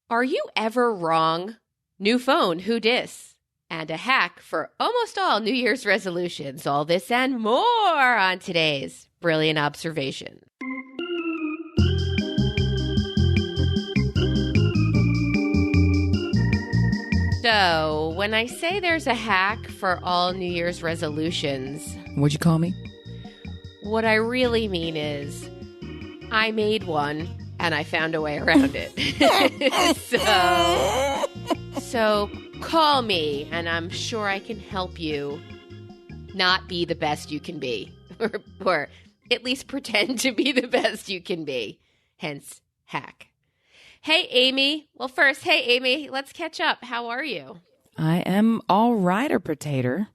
Are you ever wrong? New phone, who dis? And a hack for almost all New Year's resolutions. All this and more on today's Brilliant Observation. So, when I say there's a hack for all New Year's resolutions... What'd you call me? What I really mean is, I made one, and I found a way around it. So call me, and I'm sure I can help you not be the best you can be. Or at least pretend to be the best you can be. Hence, hack. Hey, Amy. Well, first, hey, Amy, let's catch up. How are you? I am all right, or potato.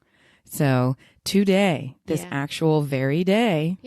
So today, this actual very day,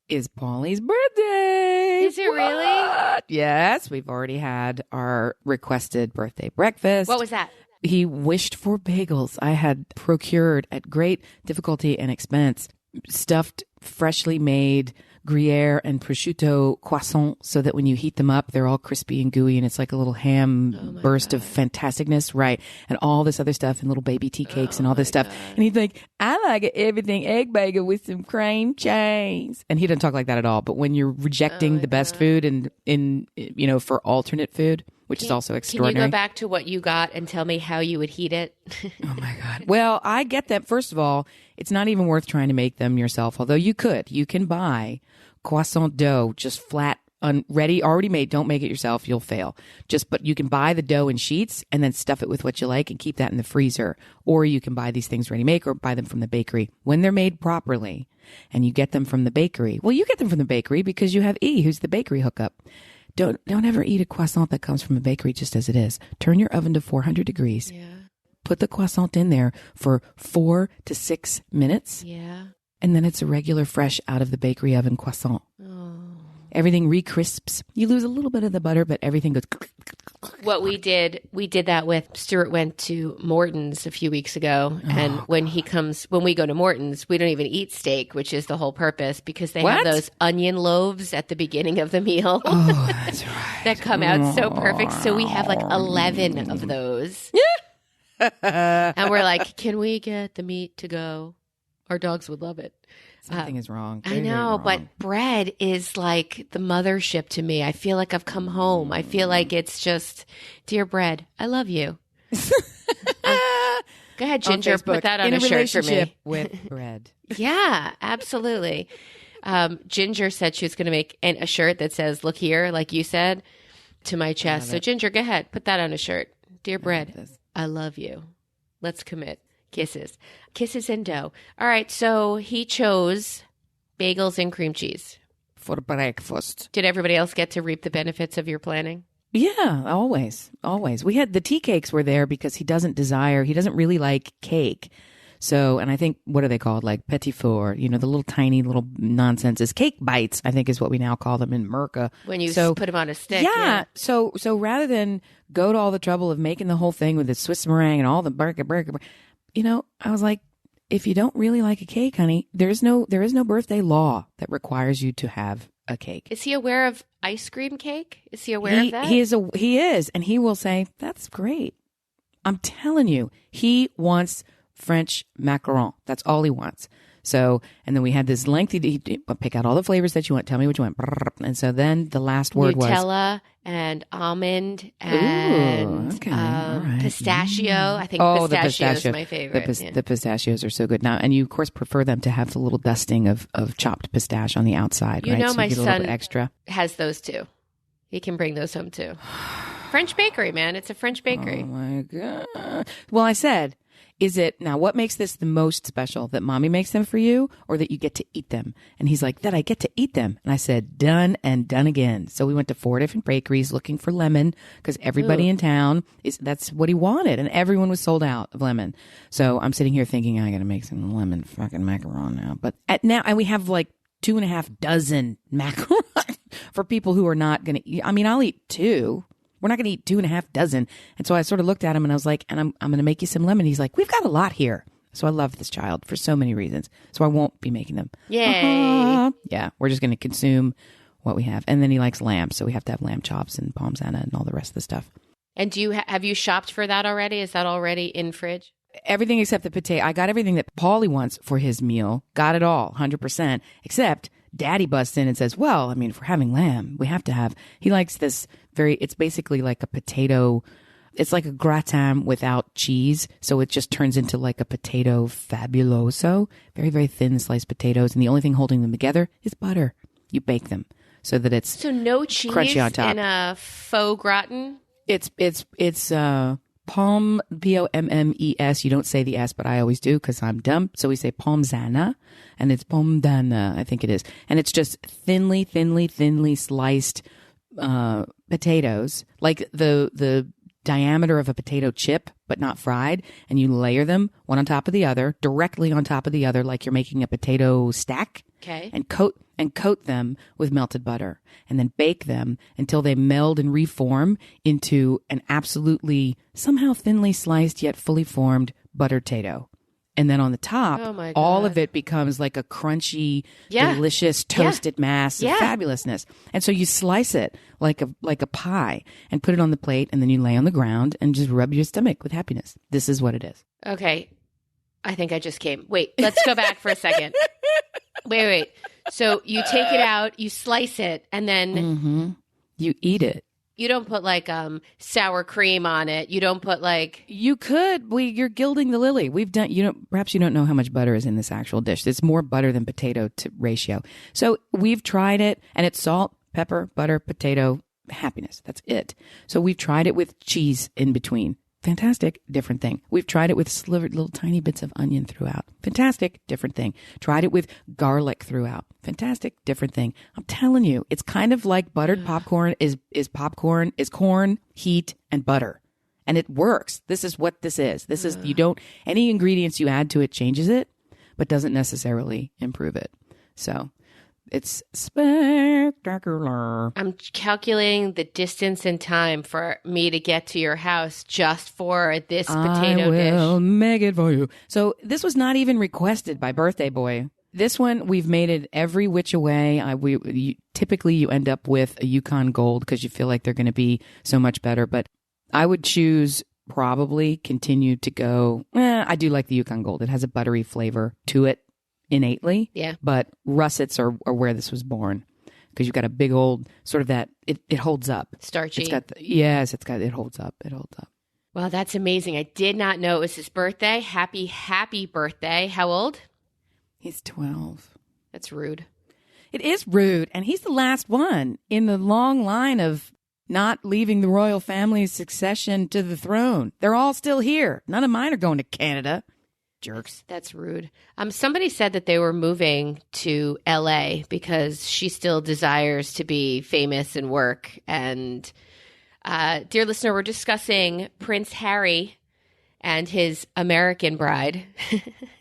is Paulie's birthday. Is it really? Yes, we've already had our requested birthday breakfast. What was that? He wished for bagels. I had procured at great difficulty and expense stuffed, freshly made Gruyere and prosciutto croissant so that when you heat them up, they're all crispy and gooey and it's like a little ham burst of fantasticness, right? And all this other stuff and little baby tea cakes and all this stuff. And he's like, I like an everything egg bagel with some cream cheese. And he doesn't talk like that at all. But when you're rejecting the best food and in you know, for alternate food, which is also extraordinary. Can you go back to what you got and tell me how you would heat it? Oh, my God. Well, I get that. First of all, it's not even worth trying to make them yourself, although you could. You can buy croissant dough, just flat, ready, already made. Don't make it yourself. You'll fail. But you can buy the dough in sheets and then stuff it with what you like and keep that in the freezer. Or you can buy these things ready-made or buy them from the bakery. When they're made properly and you get them from the bakery, well, you get them from the bakery because you have E, who's the bakery hookup. Don't ever eat a croissant that comes from a bakery just as it is. Turn your oven to 400 degrees. Yeah. Put the croissant in there for 4 to 6 minutes. Yeah. And then it's a regular fresh out of the bakery oven croissant. Oh. Everything re-crisps. You lose a little bit of the butter, but everything goes... What we did that with Stuart went to Morton's a few weeks ago. And when we go to Morton's, we don't even eat steak, which is the whole purpose because they have those onion loaves at the beginning of the meal. Oh, that's right. That come out so perfect. So we have like 11 of those. And we're like, can we get the meat to go? Our dogs would love it. Something is wrong. I know, but bread is like the mothership to me. I feel like I've come home. I feel like it's just, dear bread, I love you. Go ahead, Ginger, put that on a shirt for me. With bread. Yeah, absolutely. Ginger said she was going to make a shirt that says, look here, like you said, to my chest. So Ginger, go ahead, put that on a shirt. Dear bread, I love you. Let's commit. Kisses. Kisses and dough. All right, so he chose bagels and cream cheese. For breakfast. Did everybody else get to reap the benefits of your planning? Yeah, always. We had the tea cakes were there because he doesn't really like cake. So, and I think, what are they called? Like petit four, the little tiny little nonsenses. Cake bites, I think is what we now call them in Merca. When you put them on a stick. Yeah. So rather than go to all the trouble of making the whole thing with the Swiss meringue and all the burger, I was like, if you don't really like a cake, honey, there is no birthday law that requires you to have a cake. Is he aware of ice cream cake? Is he aware of that? He is, and he will say, that's great. I'm telling you, he wants French macaron. That's all he wants. So, and then we had this lengthy, pick out all the flavors that you want. Tell me what you want. And so then the last word was Nutella and almond and pistachio. I think pistachio is my favorite. The pistachios are so good now. And you, of course, prefer them to have the little dusting of chopped pistache on the outside, right? So my you get a son little bit extra. Has those too. He can bring those home too. French bakery, man. It's a French bakery. Oh, my God. Well, I said... Now, what makes this the most special? That mommy makes them for you or that you get to eat them? And he's like, that I get to eat them. And I said, done and done again. So we went to 4 different bakeries looking for lemon because everybody in town, that's what he wanted. And everyone was sold out of lemon. So I'm sitting here thinking, I got to make some lemon fucking macaron now. But and we have like 2.5 dozen macaron for people who are not going to eat. I mean, I'll eat 2. We're not going to eat 2.5 dozen. And so I sort of looked at him and I was like, and I'm going to make you some lemon. He's like, we've got a lot here. So I love this child for so many reasons. So I won't be making them. Yay. Yeah. We're just going to consume what we have. And then he likes lamb. So we have to have lamb chops and parmesan and all the rest of the stuff. And have you shopped for that already? Is that already in fridge? Everything except the potato. I got everything that Paulie wants for his meal. Got it all, 100%. Except Daddy busts in and says, well, I mean, if we're having lamb, we have to have, he likes this it's basically like a potato. It's like a gratin without cheese. So it just turns into like a potato fabuloso. Very, very thin sliced potatoes. And the only thing holding them together is butter. You bake them so that it's so no cheese crunchy on top. In a faux gratin? It's palm, Pommes. You don't say the S, but I always do because I'm dumb. So we say palmzana, and it's pomdana, I think it is. And it's just thinly sliced potatoes, like the diameter of a potato chip, but not fried. And you layer them one on top of the other, directly on top of the other, like you're making a potato stack. Okay. And coat them with melted butter, and then bake them until they meld and reform into an absolutely somehow thinly sliced yet fully formed buttered tato. And then on the top, all of it becomes like a crunchy, delicious toasted mass of fabulousness. And so you slice it like a pie and put it on the plate, and then you lay on the ground and just rub your stomach with happiness. This is what it is. Okay. I think I just came. Wait, let's go back for a second. Wait. So you take it out, you slice it, and then you eat it. You don't put like sour cream on it. You don't put like you could. You're gilding the lily. We've done. Perhaps you don't know how much butter is in this actual dish. It's more butter than potato to ratio. So we've tried it, and it's salt, pepper, butter, potato, happiness. That's it. So we've tried it with cheese in between. Fantastic, different thing. We've tried it with slivered little tiny bits of onion throughout. Fantastic, different thing. Tried it with garlic throughout. Fantastic, different thing. I'm telling you, it's kind of like buttered popcorn is corn, heat, and butter. And it works. This is what this is. This is, any ingredients you add to it changes it, but doesn't necessarily improve it. So it's spectacular. I'm calculating the distance and time for me to get to your house just for this potato dish. I will make it for you. So this was not even requested by Birthday Boy. This one, we've made it every which way. Typically, you end up with a Yukon Gold because you feel like they're going to be so much better. But I would choose probably continue to go. I do like the Yukon Gold. It has a buttery flavor to it. Innately, but russets are where this was born because you've got a big old sort of that it holds up, starchy. It holds up. Wow, that's amazing. I did not know it was his birthday. Happy birthday. How old? He's 12. That's rude. It is rude, and he's the last one in the long line of not leaving the royal family's succession to the throne. They're all still here. None of mine are going to Canada. Jerks. That's rude. Somebody said that they were moving to LA because she still desires to be famous and work. And dear listener, we're discussing Prince Harry and his American bride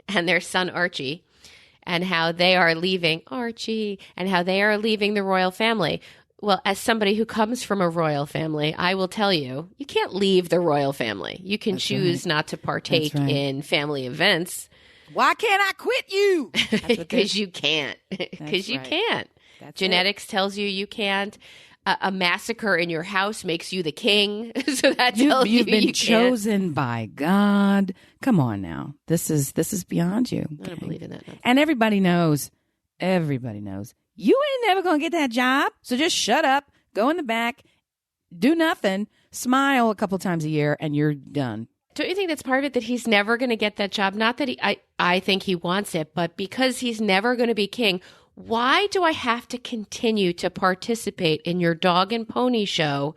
and their son Archie, and how they are leaving the royal family. Well, as somebody who comes from a royal family, I will tell you, you can't leave the royal family. You can choose not to partake in family events. Why can't I quit you? Because you can't. Because you can't. Genetics tells you can't. A massacre in your house makes you the king. So that tells you've been you chosen can't. by God. Come on now. This is beyond you. I don't believe in that. No. And everybody knows. You ain't never going to get that job. So just shut up, go in the back, do nothing, smile a couple times a year, and you're done. Don't you think that's part of it, that he's never going to get that job? Not that I think he wants it, but because he's never going to be king, why do I have to continue to participate in your dog and pony show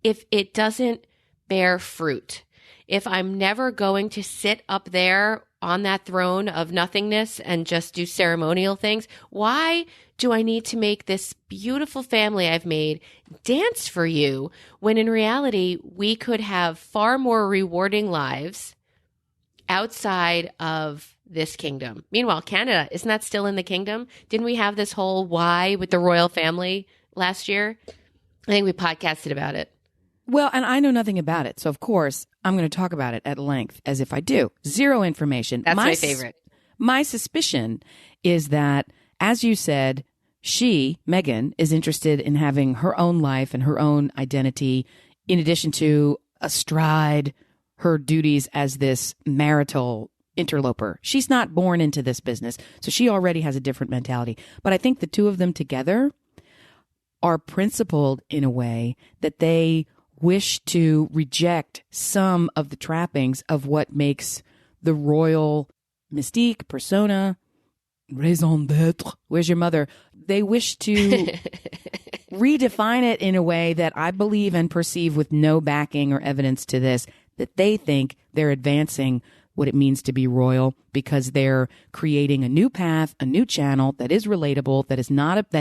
if it doesn't bear fruit? If I'm never going to sit up there on that throne of nothingness and just do ceremonial things, why do I need to make this beautiful family I've made dance for you when in reality we could have far more rewarding lives outside of this kingdom? Meanwhile, Canada, isn't that still in the kingdom? Didn't we have this whole why with the royal family last year? I think we podcasted about it. Well, and I know nothing about it. So, of course, I'm going to talk about it at length as if I do. Zero information. That's my favorite. My suspicion is that, as you said, she, Meghan, is interested in having her own life and her own identity in addition to astride her duties as this marital interloper. She's not born into this business, so she already has a different mentality. But I think the two of them together are principled in a way that they wish to reject some of the trappings of what makes the royal mystique, persona, raison d'être, where's your mother? They wish to redefine it in a way that I believe and perceive, with no backing or evidence to this, that they think they're advancing what it means to be royal, because they're creating a new path, a new channel that is relatable, that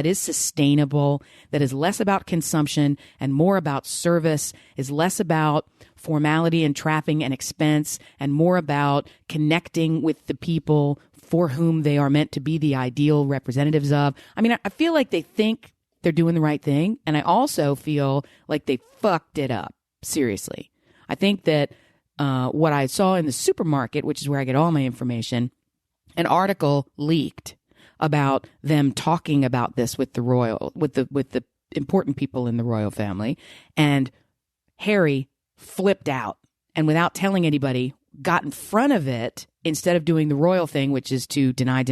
is sustainable, that is less about consumption and more about service, is less about formality and trapping and expense, and more about connecting with the people for whom they are meant to be the ideal representatives of. I mean, I feel like they think they're doing the right thing, and I also feel like they fucked it up. Seriously. I think that what I saw in the supermarket, which is where I get all my information, an article leaked about them talking about this with the important people in the royal family, and Harry flipped out and, without telling anybody, got in front of it instead of doing the royal thing, which is to deny,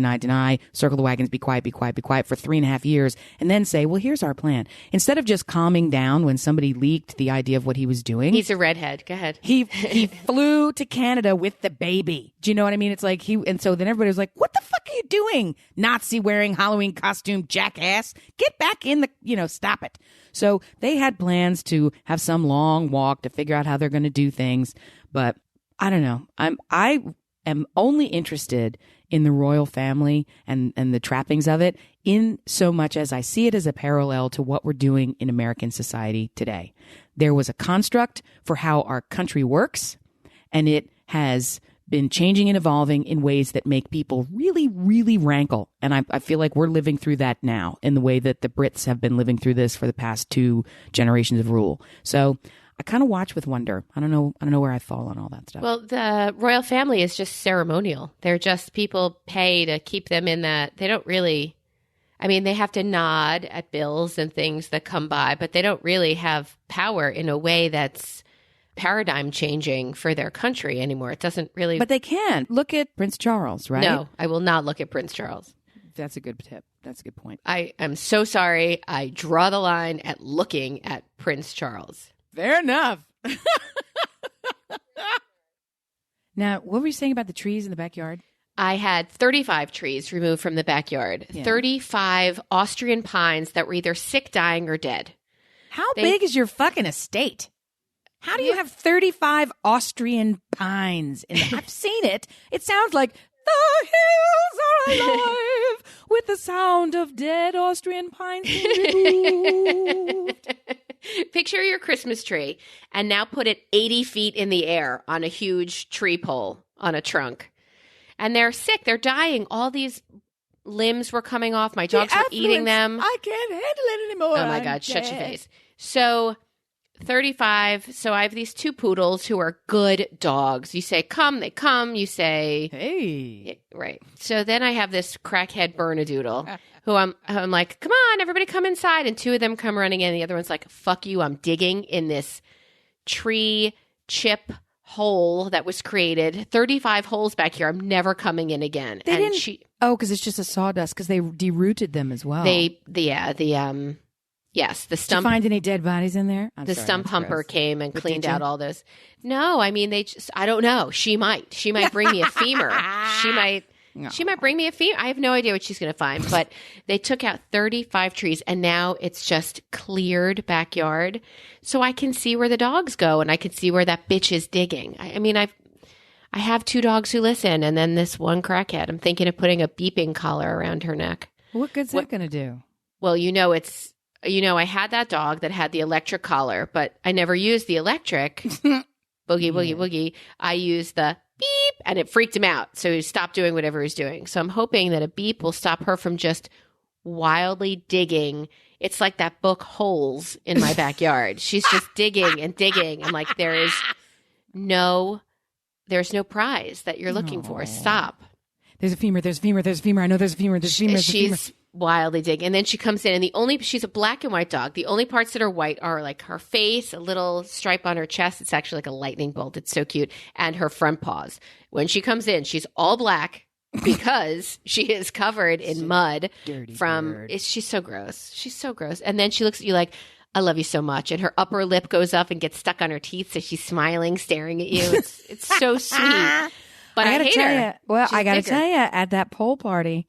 circle the wagons, be quiet for 3.5 years, and then say, well, here's our plan. Instead of just calming down when somebody leaked the idea of what he was doing. He's a redhead. Go ahead. He flew to Canada with the baby. Do you know what I mean? It's like and so then everybody was like, what the fuck are you doing? Nazi wearing Halloween costume, jackass. Get back in stop it. So they had plans to have some long walk to figure out how they're going to do things. But I don't know. I am only interested in the royal family and the trappings of it, in so much as I see it as a parallel to what we're doing in American society today. There was a construct for how our country works, and it has been changing and evolving in ways that make people really, really rankle. And I feel like we're living through that now, in the way that the Brits have been living through this for the past 2 generations of rule. So I kind of watch with wonder. I don't know where I fall on all that stuff. Well, the royal family is just ceremonial. They're just people pay to keep them in that. They don't really, I mean, they have to nod at bills and things that come by, but they don't really have power in a way that's paradigm changing for their country anymore. It doesn't really. But they can. Look at Prince Charles, right? No, I will not look at Prince Charles. That's a good tip. That's a good point. I am so sorry. I draw the line at looking at Prince Charles. Fair enough. Now, what were you saying about the trees in the backyard? I had 35 trees removed from the backyard. Yeah. 35 Austrian pines that were either sick, dying, or dead. How big is your fucking estate? How do you have 35 Austrian pines? I've seen it. It sounds like the hills are alive with the sound of dead Austrian pines being removed. Picture your Christmas tree and now put it 80 feet in the air on a huge tree pole on a trunk. And they're sick. They're dying. All these limbs were coming off. My dogs were eating them. I can't handle it anymore. Oh, my God. Shut your face. So 35. So I have these 2 poodles who are good dogs. You say, come, they come. You say, hey. Right. So then I have this crackhead bernadoodle who I'm like, come on, everybody come inside. And 2 of them come running in. The other one's like, fuck you. I'm digging in this tree chip hole that was created. 35 holes back here. I'm never coming in again. Because it's just a sawdust, because they derooted them as well. Yes, the stump. Did you find any dead bodies in there? Stump humper came and cleaned out all those. No, I mean, I don't know. She might bring me a femur. She might bring me a femur. I have no idea what she's going to find, but they took out 35 trees and now it's just cleared backyard. So I can see where the dogs go and I can see where that bitch is digging. I mean, I have 2 dogs who listen and then this one crackhead. I'm thinking of putting a beeping collar around her neck. What good's that going to do? Well, I had that dog that had the electric collar, but I never used the electric. Boogie. I used the beep, and it freaked him out. So he stopped doing whatever he was doing. So I'm hoping that a beep will stop her from just wildly digging. It's like that book Holes in my backyard. She's just digging and digging. And like, there's no prize that you're looking for. Stop. There's a femur. There's a femur. There's a femur. I know there's a femur. There's a femur. There's a femur. She's wildly digging. And then she comes in, and she's a black and white dog. The only parts that are white are like her face, a little stripe on her chest. It's actually like a lightning bolt. It's so cute. And her front paws. When she comes in, she's all black because she is covered in mud. Dirty She's so gross. She's so gross. And then she looks at you like, I love you so much. And her upper lip goes up and gets stuck on her teeth. So she's smiling, staring at you. It's so sweet. But I hate her. I got to tell you, at that pool party,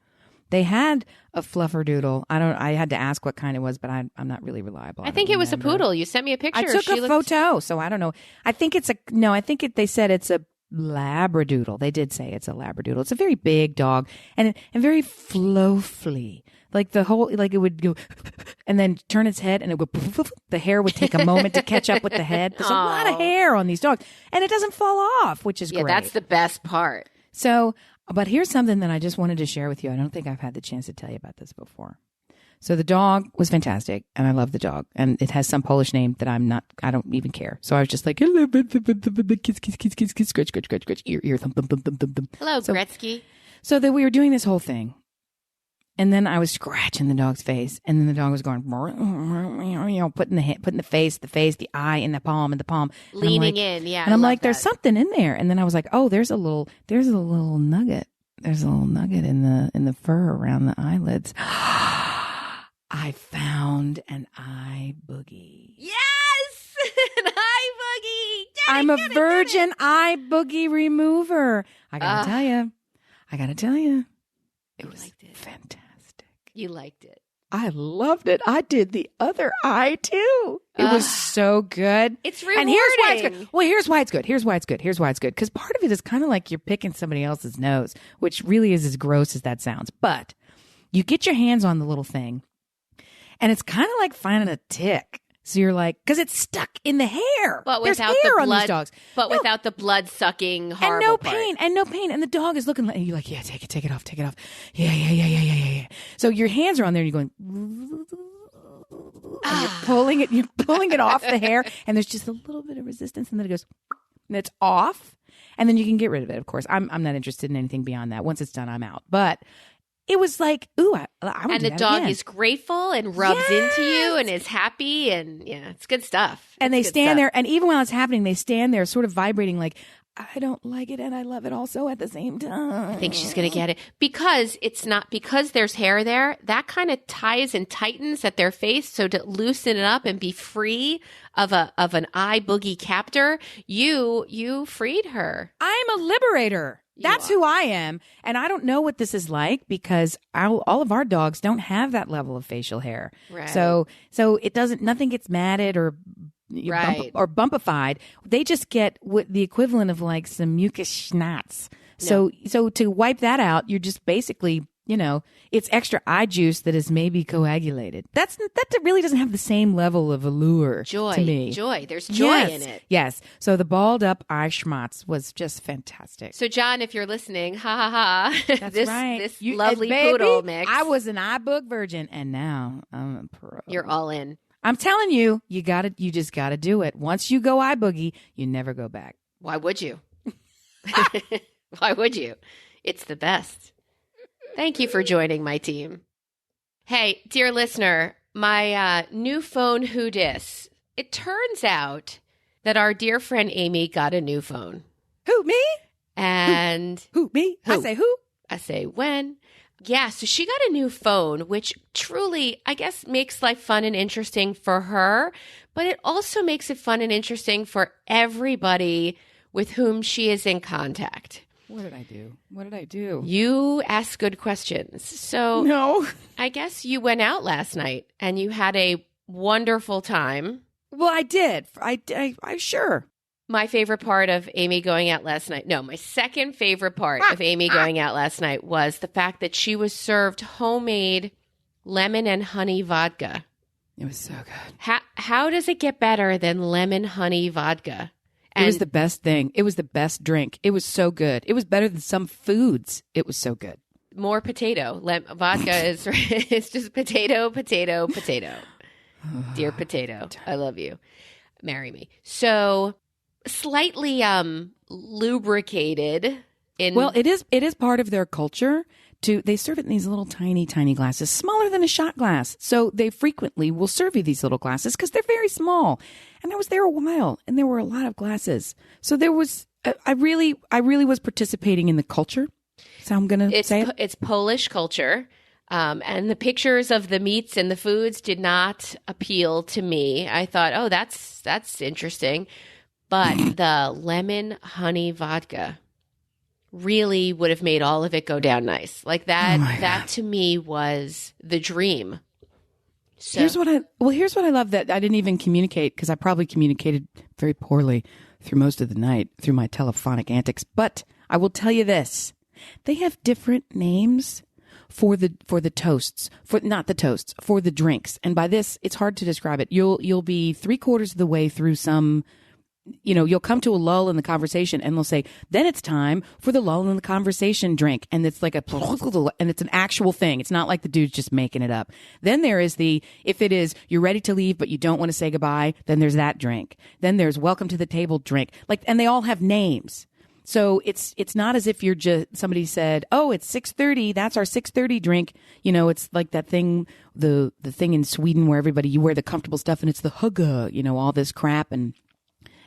they had a flufferdoodle. I had to ask what kind it was, but I'm not really reliable. I think it was a poodle. You sent me a picture. I took a photo, so I don't know. I think they said it's a labradoodle. They did say it's a labradoodle. It's a very big dog and very fluffy. Like the whole, like it would go and then turn its head and it would, the hair would take a moment to catch up with the head. There's a lot of hair on these dogs and it doesn't fall off, which is great. Yeah, that's the best part. So, but here's something that I just wanted to share with you. I don't think I've had the chance to tell you about this before. So the dog was fantastic and I love the dog and it has some Polish name that I don't even care. So I was just like, kiss, scratch, scratch, scratch, scratch, ear, thump, thump, thump, thump, thump. Hello, Gretzky. So that we were doing this whole thing. And then I was scratching the dog's face, and then the dog was going, putting the face, the eye in the palm, leaning in, yeah. And I'm like, there's something in there. And then I was like, oh, there's a little nugget. There's a little nugget in the fur around the eyelids. I found an eye boogie. Yes, an eye boogie. I'm a virgin eye boogie remover. I gotta tell you, it was fantastic. You liked it. I loved it. I did the other eye too. It was so good. It's rewarding. And here's why it's good. Well, here's why it's good. Because part of it is kind of like you're picking somebody else's nose, which really is as gross as that sounds. But you get your hands on the little thing, and it's kind of like finding a tick. So you're like, because it's stuck in the hair. But There's without hair the on blood, these dogs. without the blood sucking horrible and no part. pain. And the dog is looking like, and you're like, yeah, take it off. Yeah. So your hands are on there and you're going, and you're pulling it off the hair. And there's just a little bit of resistance. And then it goes, and it's off. And then you can get rid of it, of course. I'm not interested in anything beyond that. Once it's done, I'm out. But it was like, ooh, I want and to do the that dog again. is grateful and rubs into you and is happy. And yeah, it's good stuff. And they stand there. And even while it's happening, they stand there sort of vibrating like, I don't like it and I love it also at the same time. I think she's going to get it because because there's hair there, that kind of ties and tightens at their face. So to loosen it up and be free of an eye boogie captor, you freed her. I'm a liberator. That's who I am. And I don't know what this is like because all of our dogs don't have that level of facial hair. Right. So nothing gets matted or bumpified. They just get the equivalent of like some mucus schnatz. So to wipe that out, you're just basically, it's extra eye juice that is maybe coagulated. That really doesn't have the same level of allure to me. There's joy in it. Yes. So the balled up eye schmatz was just fantastic. So John, if you're listening, ha. That's right. This lovely poodle mix. I was an eye book virgin and now I'm a pro. You're all in. I'm telling you, you just gotta do it. Once you go eye boogie, you never go back. Why would you? Why would you? It's the best. Thank you for joining my team. Hey, dear listener, my new phone who dis. It turns out that our dear friend Amy got a new phone. Who, me? And who me? Who? I say who? I say when. Yeah, so she got a new phone, which truly, I guess, makes life fun and interesting for her, but it also makes it fun and interesting for everybody with whom she is in contact. What did I do? You ask good questions. So no, I guess you went out last night and you had a wonderful time. Well, I did. I sure. My favorite part of Amy going out last night. No, my second favorite part of Amy going out last night was the fact that she was served homemade lemon and honey vodka. It was so good. How does it get better than lemon honey vodka? It was the best thing. It was the best drink. It was so good. It was better than some foods. It was so good. More potato. Vodka is it's just potato. Dear potato, I love you. Marry me. So slightly lubricated Well, it is part of their culture. They serve it in these little tiny glasses, smaller than a shot glass. So they frequently will serve you these little glasses because they're very small. And I was there a while, and there were a lot of glasses. So there was, I really was participating in the culture. So I'm going to say it. It's Polish culture. And the pictures of the meats and the foods did not appeal to me. I thought, oh, that's interesting. But the lemon honey vodka really would have made all of it go down nice. Like that, that to me was the dream. So here's what I love that I didn't even communicate, because I probably communicated very poorly through most of the night through my telephonic antics. But I will tell you this. They have different names for the toasts, not the toasts, for the drinks. And by this, it's hard to describe it. You'll be 3/4 of the way through some, you'll come to a lull in the conversation, and they'll say, then it's time for the lull in the conversation drink. And it's like and it's an actual thing. It's not like the dude's just making it up. Then there is if it is, you're ready to leave, but you don't want to say goodbye, then there's that drink. Then there's welcome to the table drink. And they all have names. So it's not as if you're just, somebody said, oh, it's 6:30. That's our 6:30 drink. It's like that thing, the thing in Sweden where you wear the comfortable stuff and it's the hugga, all this crap. And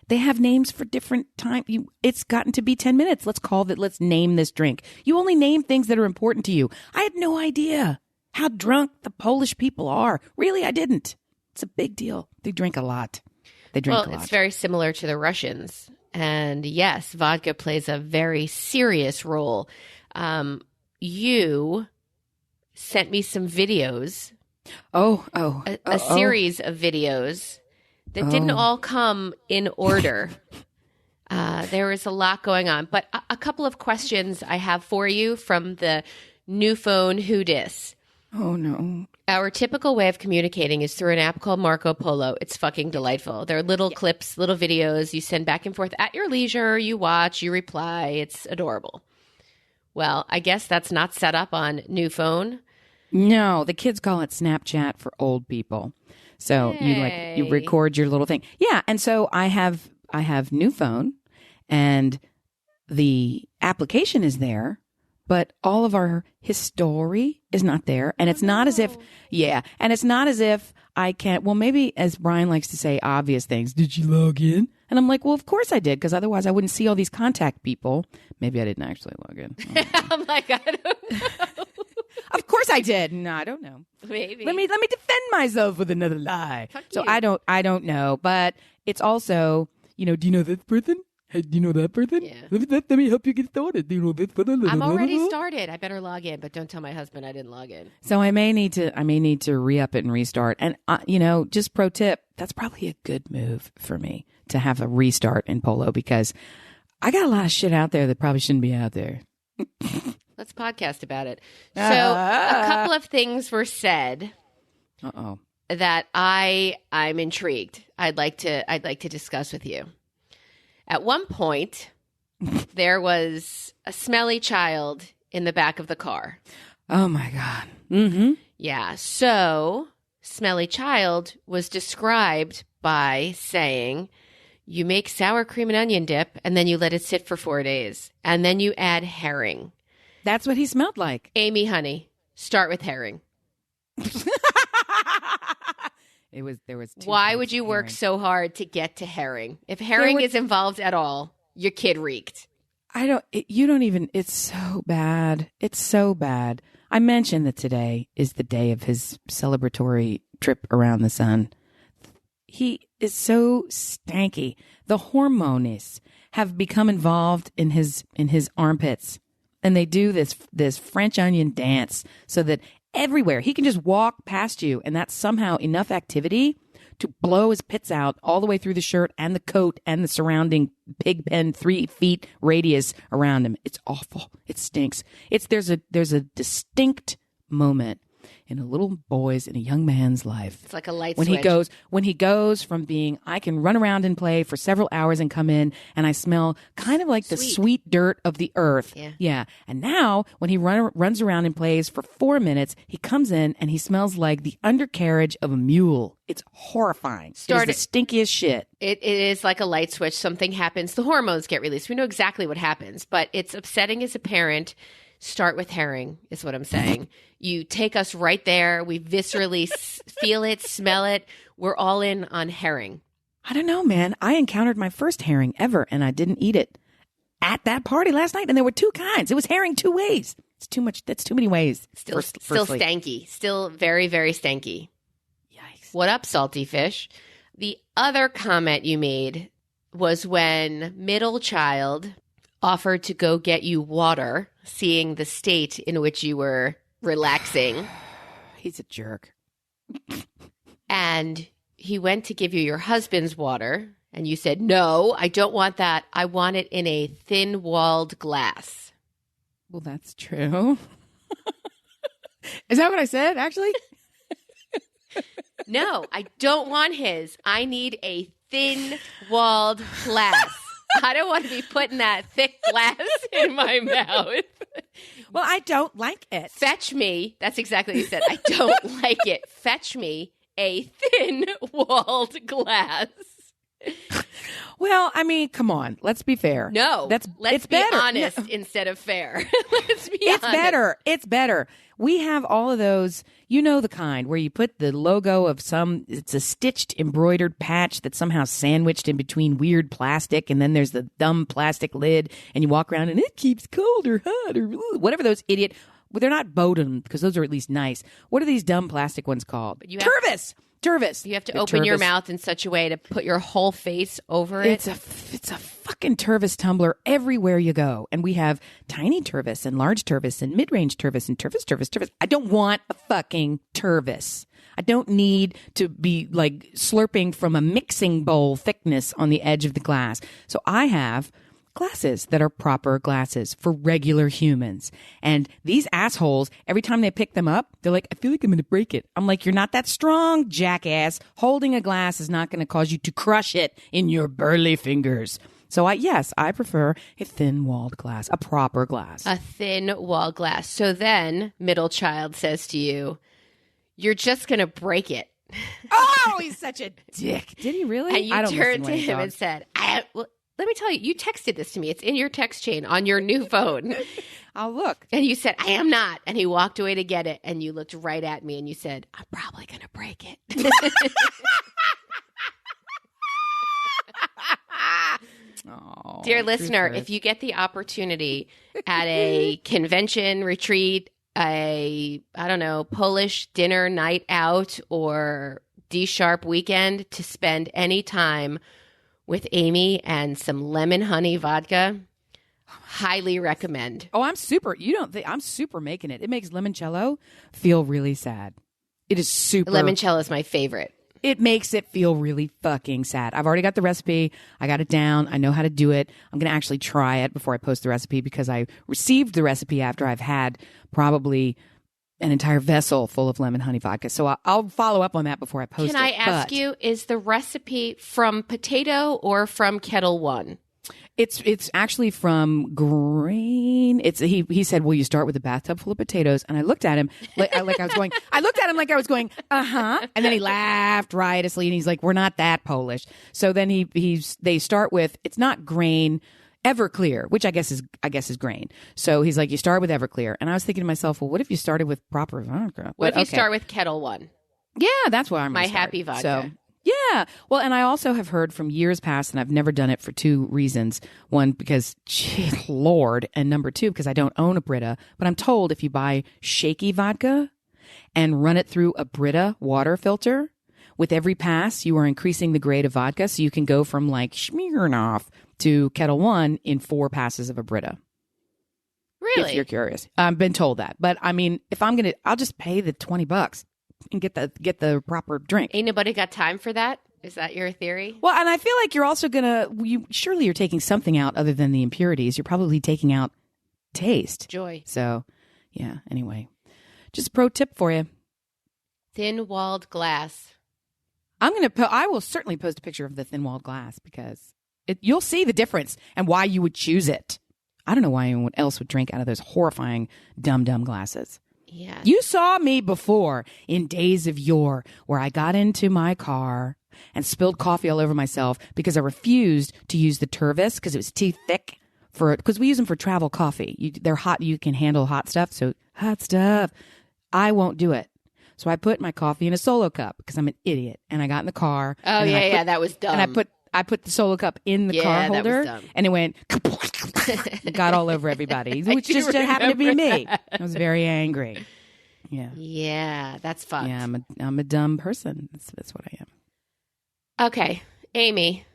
they have names for different time. It's gotten to be 10 minutes. Let's name this drink. You only name things that are important to you. I had no idea how drunk the Polish people are. Really, I didn't. It's a big deal. They drink a lot. Well, it's very similar to the Russians. And yes, vodka plays a very serious role. You sent me some videos. A series of videos that didn't all come in order. There was a lot going on. But a couple of questions I have for you from the new phone Who Dis. Oh, no. Our typical way of communicating is through an app called Marco Polo. It's fucking delightful. They're little clips, little videos. You send back and forth at your leisure. You watch, you reply. It's adorable. Well, I guess that's not set up on new phone. No, the kids call it Snapchat for old people. So you record your little thing. Yeah, and so I have new phone, and the application is there, but all of our history is not there. And it's not as if, and it's not as if I can't, well, maybe as Brian likes to say, obvious things. Did you log in? And I'm like, well, of course I did, because otherwise I wouldn't see all these contact people. Maybe I didn't actually log in. I'm like, I don't know. Of course I did. No, I don't know. Maybe. Let me defend myself with another lie. Fuck so you. I don't know, but it's also, do you know this person? Hey, do you know that person? Yeah. Let me help you get started. Do you know this person? I'm already started. I better log in, but don't tell my husband I didn't log in. So I may need to re-up it and restart. And just pro tip, that's probably a good move for me to have a restart in Polo, because I got a lot of shit out there that probably shouldn't be out there. Let's podcast about it. So a couple of things were said. That I'm intrigued. I'd like to discuss with you. At one point, there was a smelly child in the back of the car. Oh my God. Mm-hmm. Yeah. So smelly child was described by saying, you make sour cream and onion dip, and then you let it sit for 4 days, and then you add herring. That's what he smelled like. Amy, honey, start with herring. There was. Why would you work so hard to get to herring? If herring is involved at all, your kid reeked. It's so bad. It's so bad. I mentioned that today is the day of his celebratory trip around the sun. He is so stanky. The hormones have become involved in his armpits, and they do this French onion dance so that everywhere he can just walk past you, and that's somehow enough activity to blow his pits out all the way through the shirt and the coat and the surrounding pig pen 3 feet radius around him. It's awful. It stinks. There's a distinct moment in a little boy's, in a young man's life. It's like a light when switch. When he goes from being, I can run around and play for several hours and come in and I smell kind of like the sweet dirt of the earth. Yeah. And now when he runs around and plays for 4 minutes, he comes in and he smells like the undercarriage of a mule. It's horrifying. It's the stinkiest shit. It is like a light switch. Something happens. The hormones get released. We know exactly what happens, but it's upsetting as a parent. Start with herring is what I'm saying. You take us right there. We viscerally feel it, smell it. We're all in on herring. I don't know, man. I encountered my first herring ever and I didn't eat it at that party last night. And there were 2 kinds. It was herring 2 ways. It's too much. That's too many ways. Still stanky. Still very, very stanky. Yikes. What up, salty fish? The other comment you made was when middle child offered to go get you water, seeing the state in which you were relaxing. He's a jerk. And he went to give you your husband's water, and you said, no, I don't want that. I want it in a thin-walled glass. Well, that's true. Is that what I said, actually? No, I don't want his. I need a thin-walled glass. I don't want to be putting that thick glass in my mouth. Well, I don't like it. Fetch me. That's exactly what you said. I don't like it. Fetch me a thin-walled glass. Well, I mean, come on. Let's be fair. No, let's be honest instead of fair. Let's be honest. It's better. We have all of those, you know, the kind where you put the logo of it's a stitched embroidered patch that's somehow sandwiched in between weird plastic. And then there's the dumb plastic lid and you walk around and it keeps cold or hot or whatever those idiot. Well, they're not Bowden because those are at least nice. What are these dumb plastic ones called? Tervis. You have to open your mouth in such a way to put your whole face over it. It's a fucking Tervis tumbler everywhere you go. And we have tiny Tervis and large Tervis and mid-range Tervis and Tervis. I don't want a fucking Tervis. I don't need to be like slurping from a mixing bowl thickness on the edge of the glass. So I have glasses that are proper glasses for regular humans. And these assholes, every time they pick them up, they're like, I feel like I'm going to break it. I'm like, you're not that strong, jackass. Holding a glass is not going to cause you to crush it in your burly fingers. So I prefer a thin-walled glass, a proper glass. A thin-walled glass. So then middle child says to you, you're just going to break it. Oh, he's such a dick. Did he really? And you turned to him and said, let me tell you, you texted this to me. It's in your text chain on your new phone. I'll look. And you said, I am not. And he walked away to get it. And you looked right at me and you said, I'm probably going to break it. Oh, dear listener, if you get the opportunity at a convention, retreat, Polish dinner night out or D-sharp weekend to spend any time with Amy and some lemon honey vodka, highly recommend. Oh, I'm super making it. It makes limoncello feel really sad. It is super. Limoncello is my favorite. It makes it feel really fucking sad. I've already got the recipe. I got it down. I know how to do it. I'm going to actually try it before I post the recipe because I received the recipe after I've had probably an entire vessel full of lemon honey vodka. So I'll follow up on that before I post it. Can I ask you, is the recipe from potato or from Kettle One? It's actually from grain. He said, "Will you start with a bathtub full of potatoes?" And I looked at him like I was going. I looked at him like I was going, and then he laughed riotously, and he's like, "We're not that Polish." So then they start with, it's not grain, Everclear, which I guess is grain. So he's like, you start with Everclear, and I was thinking to myself, well, what if you started with proper vodka? What if you start with Kettle One? Yeah, that's why I'm my happy vodka. So, yeah. Well, and I also have heard from years past, and I've never done it for 2 reasons. One, because, gee, Lord. And number 2, because I don't own a Brita. But I'm told if you buy shaky vodka and run it through a Brita water filter, with every pass, you are increasing the grade of vodka. So you can go from like Smirnoff to Kettle One in 4 passes of a Brita. Really? If you're curious. I've been told that. But I mean, if I'll just pay the $20 and get the proper drink. Ain't nobody got time for that? Is that your theory? Well, and I feel like you're also surely you're taking something out other than the impurities. You're probably taking out taste. Joy. So, yeah, anyway. Just a pro tip for you. Thin-walled glass. I will certainly post a picture of the thin-walled glass because you'll see the difference and why you would choose it. I don't know why anyone else would drink out of those horrifying dumb glasses. Yeah. You saw me before in days of yore where I got into my car and spilled coffee all over myself because I refused to use the Tervis because it was too thick because we use them for travel coffee. They're hot. You can handle hot stuff. So hot stuff. I won't do it. So I put my coffee in a Solo cup because I'm an idiot. And I got in the car. Oh, yeah, that was dumb. And I put the Solo cup in the car holder. That was dumb. And it went, it got all over everybody, which just happened to be me. I was very angry. Yeah. Yeah, that's fucked. Yeah, I'm a dumb person. That's what I am. Okay, Amy,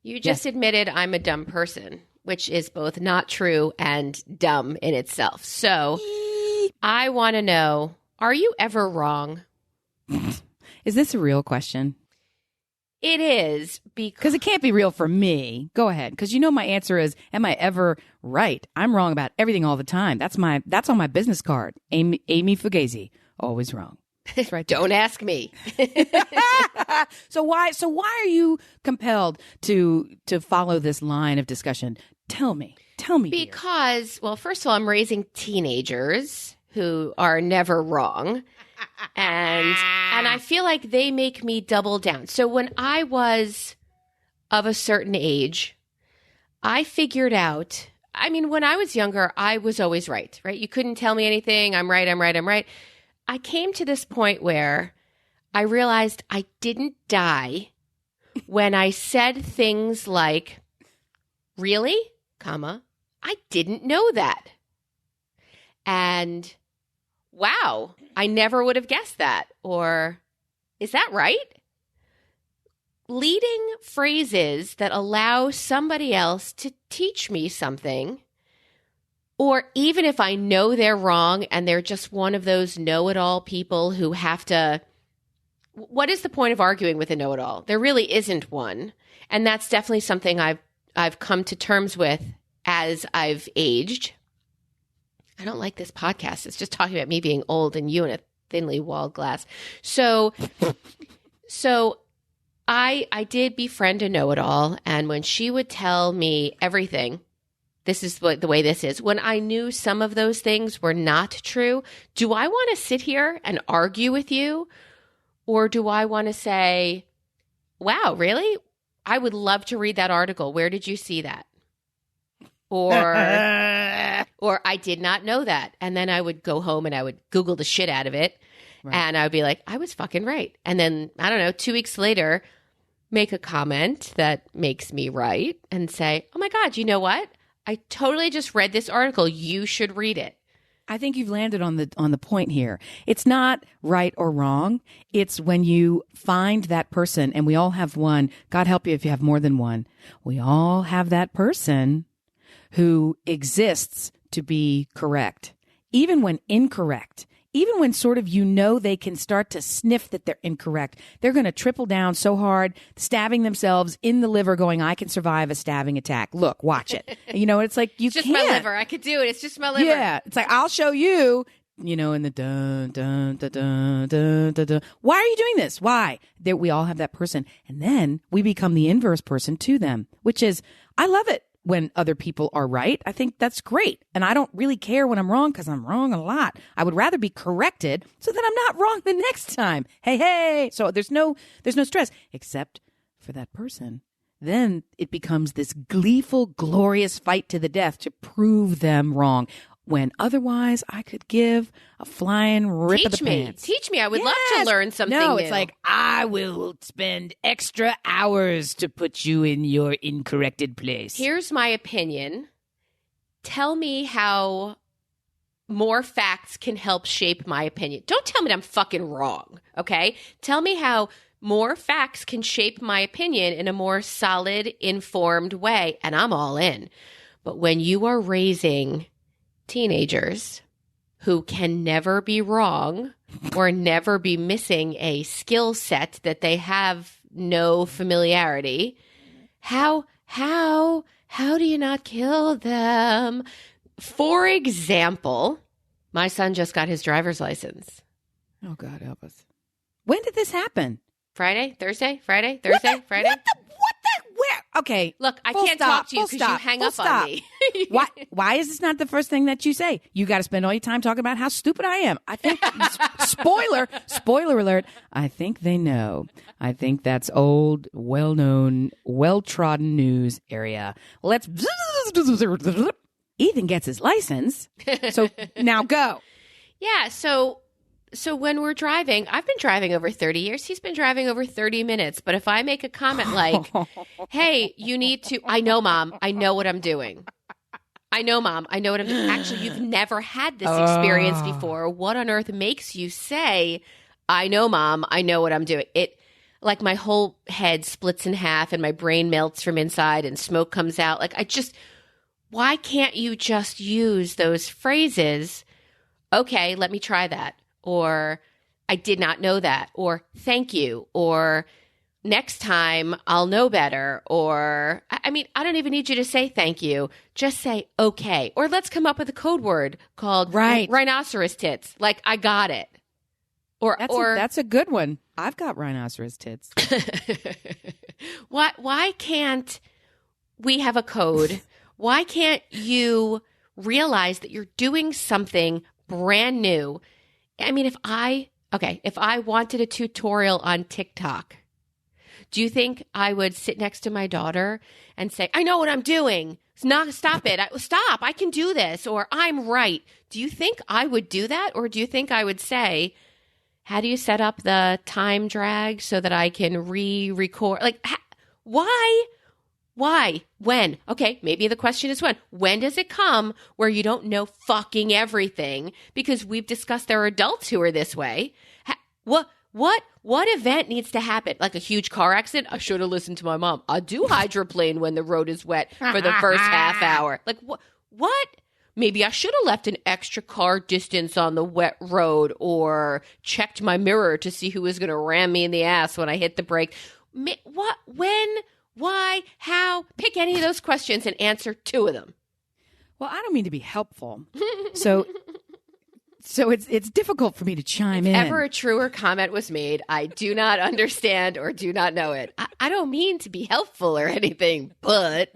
you just admitted I'm a dumb person, which is both not true and dumb in itself. So I want to know, are you ever wrong? Is this a real question? It is because it can't be real for me. Go ahead, because you know my answer is: am I ever right? I'm wrong about everything all the time. That's on my business card. Amy Fugazi, always wrong. That's right. Don't ask me. So why are you compelled to follow this line of discussion? Tell me. Because, well, first of all, I'm raising teenagers who are never wrong. And I feel like they make me double down. So when I was of a certain age, I figured out, when I was younger, I was always right? You couldn't tell me anything. I'm right. I came to this point where I realized I didn't die when I said things like, really, I didn't know that. And wow, I never would have guessed that. Or, is that right? Leading phrases that allow somebody else to teach me something, or even if I know they're wrong and they're just one of those know-it-all people who have to, what is the point of arguing with a know-it-all? There really isn't one. And that's definitely something I've come to terms with as I've aged. I don't like this podcast. It's just talking about me being old and you in a thinly walled glass. So I did befriend a know-it-all, and when she would tell me everything, this is the way this is. When I knew some of those things were not true, do I want to sit here and argue with you? Or do I want to say, wow, really? I would love to read that article. Where did you see that? Or I did not know that. And then I would go home and I would Google the shit out of it. Right. And I would be like, I was fucking right. And then, I don't know, 2 weeks later, make a comment that makes me right and say, oh my God, you know what? I totally just read this article. You should read it. I think you've landed on the point here. It's not right or wrong. It's when you find that person, and we all have one. God help you if you have more than one. We all have that person who exists to be correct, even when incorrect. Even when sort of they can start to sniff that they're incorrect, they're going to triple down so hard, stabbing themselves in the liver going, I can survive a stabbing attack. Look, watch it. It's like you can't. It's just can't. my liver. I could do it. It's just my liver. Yeah. It's like, I'll show you, in the dun, dun, dun, dun, dun, dun, dun. Why are you doing this? Why? We all have that person. And then we become the inverse person to them, which is, I love it when other people are right. I think that's great. And I don't really care when I'm wrong because I'm wrong a lot. I would rather be corrected so that I'm not wrong the next time. Hey. So there's no stress except for that person. Then it becomes this gleeful, glorious fight to the death to prove them wrong. When otherwise I could give a flying rip of the pants. Teach me. I would love to learn something new. It's like, I will spend extra hours to put you in your incorrected place. Here's my opinion. Tell me how more facts can help shape my opinion. Don't tell me that I'm fucking wrong, okay? Tell me how more facts can shape my opinion in a more solid, informed way, and I'm all in. But when you are raising teenagers who can never be wrong or never be missing a skill set that they have no familiarity, how do you not kill them? For example, my son just got his driver's license. Oh, God help us. When did this happen? Friday, Thursday, Friday, Thursday, Friday. What the? Where? Okay. Look, I can't talk to you because you hang up on me. Why is this not the first thing that you say? You got to spend all your time talking about how stupid I am. I think, spoiler alert, I think they know. I think that's old, well-known, well-trodden news area. Let's... Ethan gets his license. So now go. Yeah, so when we're driving, I've been driving over 30 years. He's been driving over 30 minutes. But if I make a comment like, hey, you need to, I know, Mom, I know what I'm doing. I know, Mom, I know what I'm doing. Actually, you've never had this experience before. What on earth makes you say, I know, Mom, I know what I'm doing? It, like, my whole head splits in half and my brain melts from inside and smoke comes out. Like, why can't you just use those phrases? Okay, let me try that. Or I did not know that, or thank you, or next time I'll know better, or I mean, I don't even need you to say thank you. Just say okay. Or let's come up with a code word called rhinoceros tits. Like, I got it. That's a good one. I've got rhinoceros tits. Why can't we have a code? Why can't you realize that you're doing something brand new? I mean, if I wanted a tutorial on TikTok, do you think I would sit next to my daughter and say, I know what I'm doing. Stop it. Stop. I can do this. Or I'm right. Do you think I would do that? Or do you think I would say, how do you set up the time drag so that I can re-record? Like, why? Why? When? Okay, maybe the question is when. When does it come where you don't know fucking everything? Because we've discussed there are adults who are this way. What event needs to happen? Like a huge car accident? I should have listened to my mom. I do hydroplane when the road is wet for the first half hour. Like, what? Maybe I should have left an extra car distance on the wet road or checked my mirror to see who was going to ram me in the ass when I hit the brake. What? When? Why? How? Pick any of those questions and answer two of them. Well, I don't mean to be helpful. So it's difficult for me to chime in. If ever a truer comment was made, I do not understand or do not know it. I don't mean to be helpful or anything, but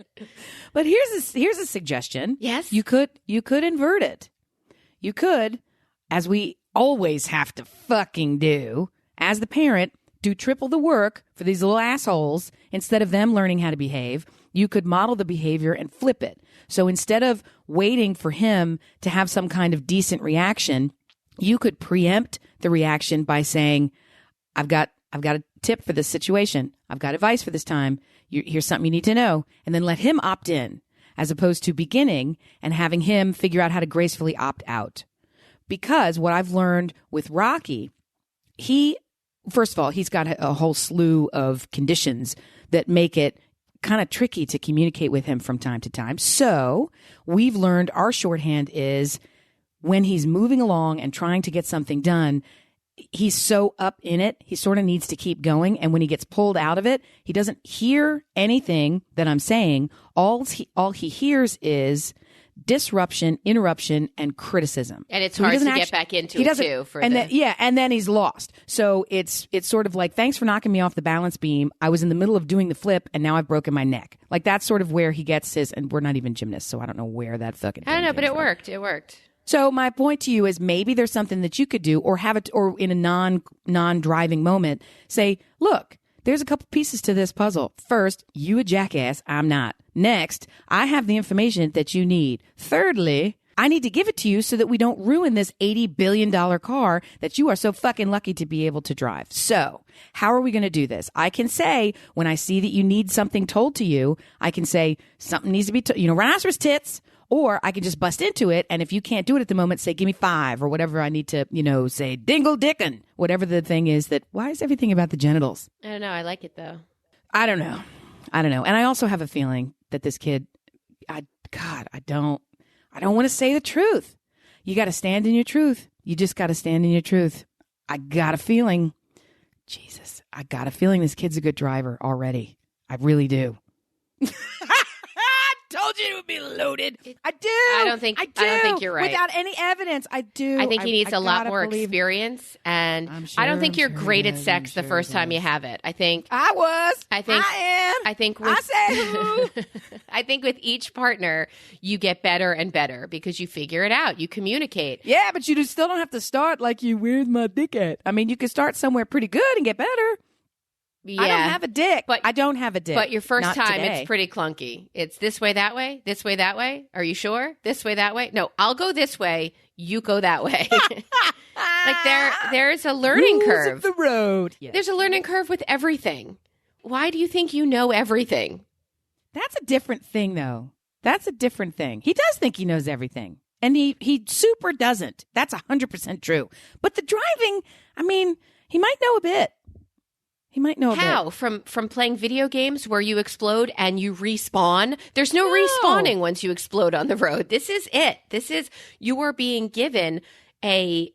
here's a suggestion. Yes. You could invert it. You could, as we always have to fucking do, as the parent, do triple the work for these little assholes. Instead of them learning how to behave, you could model the behavior and flip it. So instead of waiting for him to have some kind of decent reaction, you could preempt the reaction by saying, I've got a tip for this situation. I've got advice for this time. Here's something you need to know. And then let him opt in, as opposed to beginning and having him figure out how to gracefully opt out. Because what I've learned with Rocky, first of all, he's got a whole slew of conditions that make it kind of tricky to communicate with him from time to time. So we've learned our shorthand is when he's moving along and trying to get something done, he's so up in it, he sort of needs to keep going. And when he gets pulled out of it, he doesn't hear anything that I'm saying. All he hears is disruption, interruption, and criticism. And it's hard to get back into it too. And then he's lost. So it's sort of like, thanks for knocking me off the balance beam. I was in the middle of doing the flip, and now I've broken my neck. Like, that's sort of where he gets his, and we're not even gymnasts, so I don't know where that fucking I don't know, but it worked. It worked. So my point to you is maybe there's something that you could do, or have it, or in a non-driving moment, say, look, there's a couple pieces to this puzzle. First, you a jackass, I'm not. Next, I have the information that you need. Thirdly, I need to give it to you so that we don't ruin this $80 billion car that you are so fucking lucky to be able to drive. So how are we going to do this? I can say, when I see that you need something told to you, I can say something needs to be, rhinoceros tits. Or I can just bust into it, and if you can't do it at the moment, say, give me 5, or whatever I need to, say, dingle dickin', whatever the thing is that, why is everything about the genitals? I don't know. I like it, though. I don't know. And I also have a feeling that this kid, I don't want to say the truth. You got to stand in your truth. You just got to stand in your truth. I got a feeling this kid's a good driver already. I really do. told you it would be loaded. I do. I don't think you're right. Without any evidence, I do. I think he needs a lot more experience, and I don't think you're great at sex the first time you have it. I think I was. I think I am. I think I say who. I think with each partner, you get better and better because you figure it out. You communicate. Yeah, but you still don't have to start like you. Where's my dick at? I mean, you can start somewhere pretty good and get better. Yeah. I don't have a dick. But I don't have a dick. But your first Not time, today. it's pretty clunky. It's this way, that way, this way, that way. Are you sure? This way, that way? No, I'll go this way. You go that way. Like there's a learning Rules curve. of the road. Yes. There's a learning curve with everything. Why do you think you know everything? That's a different thing, though. That's a different thing. He does think he knows everything. And he super doesn't. That's 100% true. But the driving, I mean, he might know a bit. He might know a bit. How? From playing video games where you explode and you respawn? There's no respawning once you explode on the road. This is it. You are being given a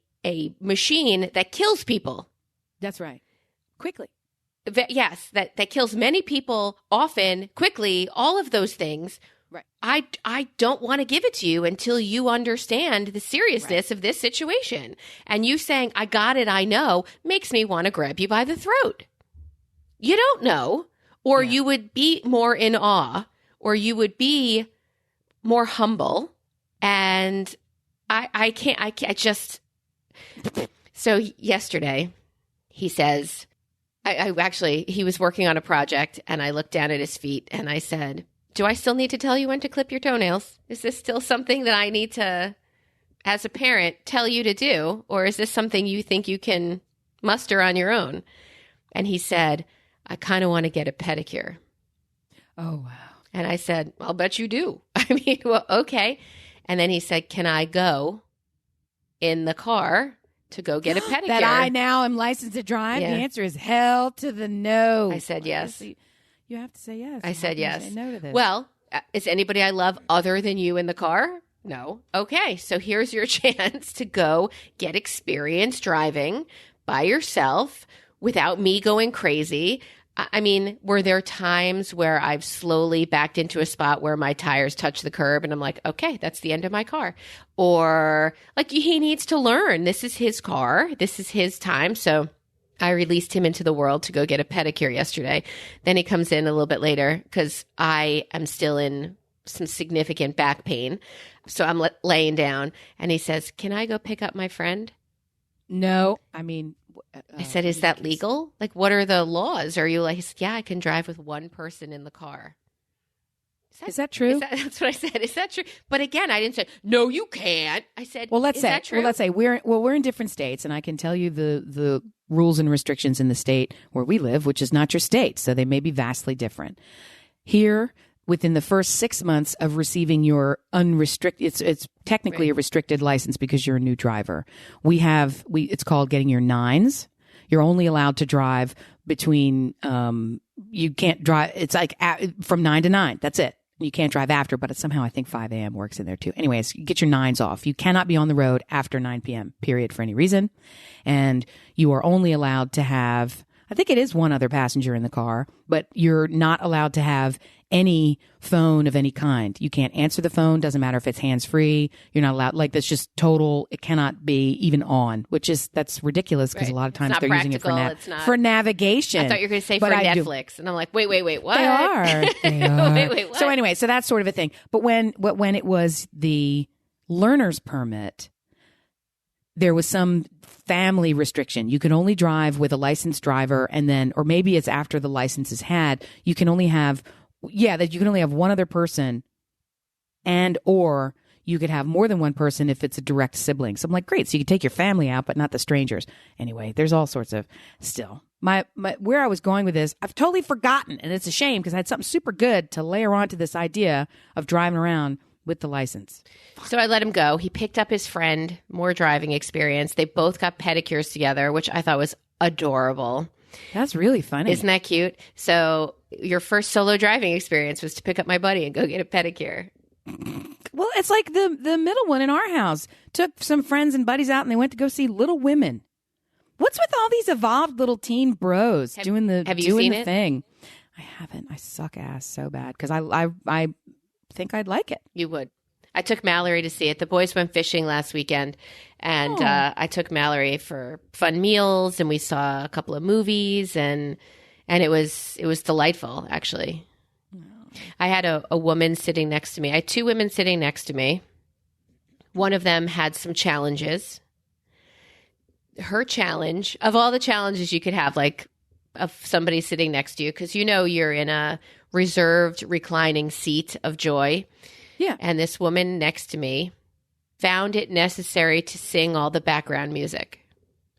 machine that kills people. That's right. Quickly. Yes, that kills many people often, quickly, all of those things. Right. I don't want to give it to you until you understand the seriousness of this situation. And you saying, I got it, I know, makes me want to grab you by the throat. You don't know, or you would be more in awe, or you would be more humble. And I just. So yesterday, he says, he was working on a project, and I looked down at his feet and I said, do I still need to tell you when to clip your toenails? Is this still something that I need to, as a parent, tell you to do? Or is this something you think you can muster on your own? And he said, I kind of want to get a pedicure. Oh, wow. And I said, I'll bet you do. I mean, well, okay. And then he said, can I go in the car to go get a pedicure? That I now am licensed to drive? Yeah. The answer is hell to the no. I said yes. You have to say yes. I said yes. Say no to this. Well, is anybody I love other than you in the car? No. Okay, so here's your chance to go get experience driving by yourself without me going crazy. I mean, were there times where I've slowly backed into a spot where my tires touch the curb and I'm like, okay, that's the end of my car? Or like he needs to learn. This is his car. This is his time. So I released him into the world to go get a pedicure yesterday. Then he comes in a little bit later because I am still in some significant back pain. So I'm laying down and he says, can I go pick up my friend? No. I mean... I said, is that legal? Like, what are the laws? Are you like, yeah, I can drive with one person in the car. Is that true? That's what I said. Is that true? But again, I didn't say, no, you can't. I said, let's is say, that true? Well, let's say we're in different states, and I can tell you the rules and restrictions in the state where we live, which is not your state, so they may be vastly different. Here, within the first 6 months of receiving your unrestricted, it's technically a restricted license because you're a new driver. It's called getting your nines. You're only allowed to drive between, you can't drive, it's like from 9 to 9. That's it. You can't drive after, but somehow I think 5 a.m. works in there too. Anyways, you get your nines off. You cannot be on the road after 9 p.m., period, for any reason. And you are only allowed to have, I think it is one other passenger in the car, but you're not allowed to have any phone of any kind. You can't answer the phone. Doesn't matter if it's hands-free. You're not allowed. Like, that's just total. It cannot be even on, that's ridiculous because a lot of times they're using it for navigation. I thought you were going to say for Netflix. And I'm like, wait, what? They are. Wait, what? So anyway, so that's sort of a thing. But when it was the learner's permit, there was some family restriction. You can only drive with a licensed driver, and then, or maybe it's after the license is had, you can only have one other person, and or you could have more than one person if it's a direct sibling. So I'm like, great. So you can take your family out, but not the strangers. Anyway, there's all sorts of still. My where I was going with this, I've totally forgotten, and it's a shame because I had something super good to layer onto this idea of driving around with the license. So I let him go. He picked up his friend, more driving experience. They both got pedicures together, which I thought was adorable. That's really funny. Isn't that cute? So your first solo driving experience was to pick up my buddy and go get a pedicure. Well, it's like the middle one in our house. Took some friends and buddies out and they went to go see Little Women. What's with all these evolved little teen bros doing the have you seen the it? thing? I haven't. I suck ass so bad because I think I'd like it. You would. I took Mallory to see it. The boys went fishing last weekend, and I took Mallory for fun meals, and we saw a couple of movies, and it was delightful, actually. I had a woman sitting next to me. I had 2 women sitting next to me. One of them had some challenges. Her challenge, of all the challenges you could have, like of somebody sitting next to you, because you're in a reserved reclining seat of joy. Yeah. And this woman next to me found it necessary to sing all the background music,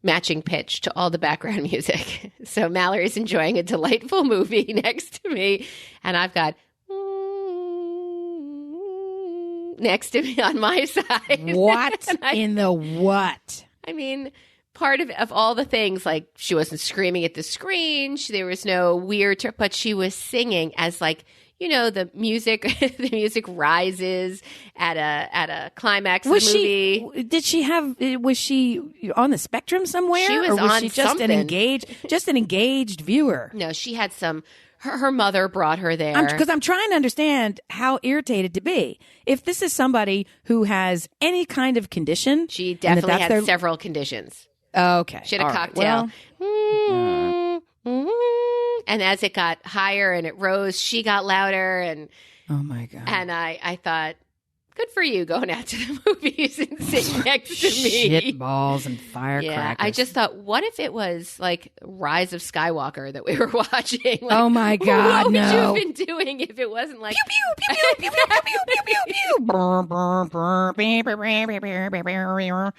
matching pitch to all the background music. So Mallory's enjoying a delightful movie next to me, and I've got next to me on my side. What in the what? I mean, part of all the things, like she wasn't screaming at the screen. There was no weird, but she was singing as like, the music rises at a climax of the movie. Was she on the spectrum somewhere? She was, or was on she just something. an engaged viewer? No, she had her mother brought her there. Because I'm trying to understand how irritated to be. If this is somebody who has any kind of condition. She definitely had several conditions. Okay. She had a cocktail. And as it got higher and it rose, she got louder. And oh my God. And I thought, good for you going out to the movies and sitting next to me. Shit balls and firecrackers. Yeah, I just thought, what if it was like Rise of Skywalker that we were watching? Like, oh my God, what no. would you have been doing if it wasn't like pew pew pew pew pew pew pew pew pew.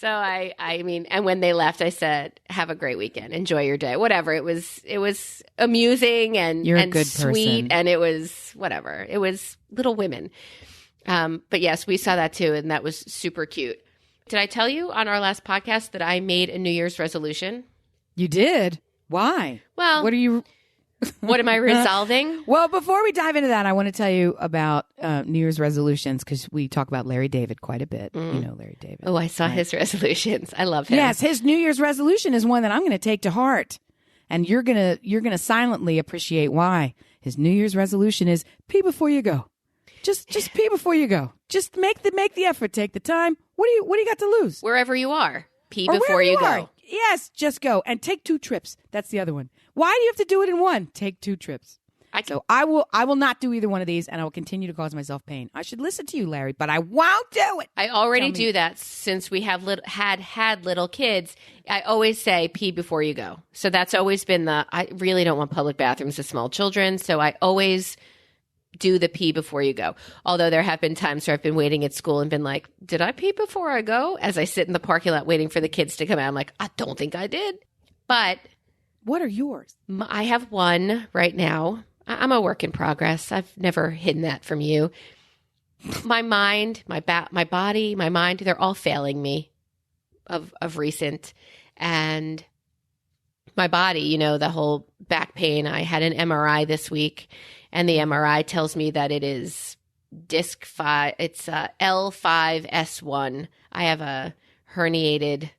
So I mean, and when they left, I said, "Have a great weekend. Enjoy your day. Whatever." It was amusing and You're a good sweet, person. and it was whatever. It was Little Women. But yes, we saw that too, and that was super cute. Did I tell you on our last podcast that I made a New Year's resolution? You did? Why? Well, what are you? What am I resolving? Well, before we dive into that, I want to tell you about New Year's resolutions, because we talk about Larry David quite a bit. You know Larry David. Oh, I saw his resolutions. I love him. Yes, his New Year's resolution is one that I'm going to take to heart, and you're gonna silently appreciate why. His New Year's resolution is pee before you go. Just pee before you go. Just make the effort. Take the time. What do you got to lose? Wherever you are, pee Or before you are. go. Yes, just go and take 2 trips. That's the other one. Why do you have to do it in one? Take 2 trips. So I will not do either one of these, and I will continue to cause myself pain. I should listen to you, Larry, but I won't do it. I already do that since we have had little kids. I always say pee before you go. So that's always been I really don't want public bathrooms with small children, so I always do the pee before you go. Although there have been times where I've been waiting at school and been like, did I pee before I go? As I sit in the parking lot waiting for the kids to come out, I'm like, I don't think I did. But what are yours? I have one right now. I'm a work in progress. I've never hidden that from you. My mind, my body, my mind, they're all failing me of recent. And my body, the whole back pain. I had an MRI this week, and the MRI tells me that it is disc 5. It's L5S1. I have a herniated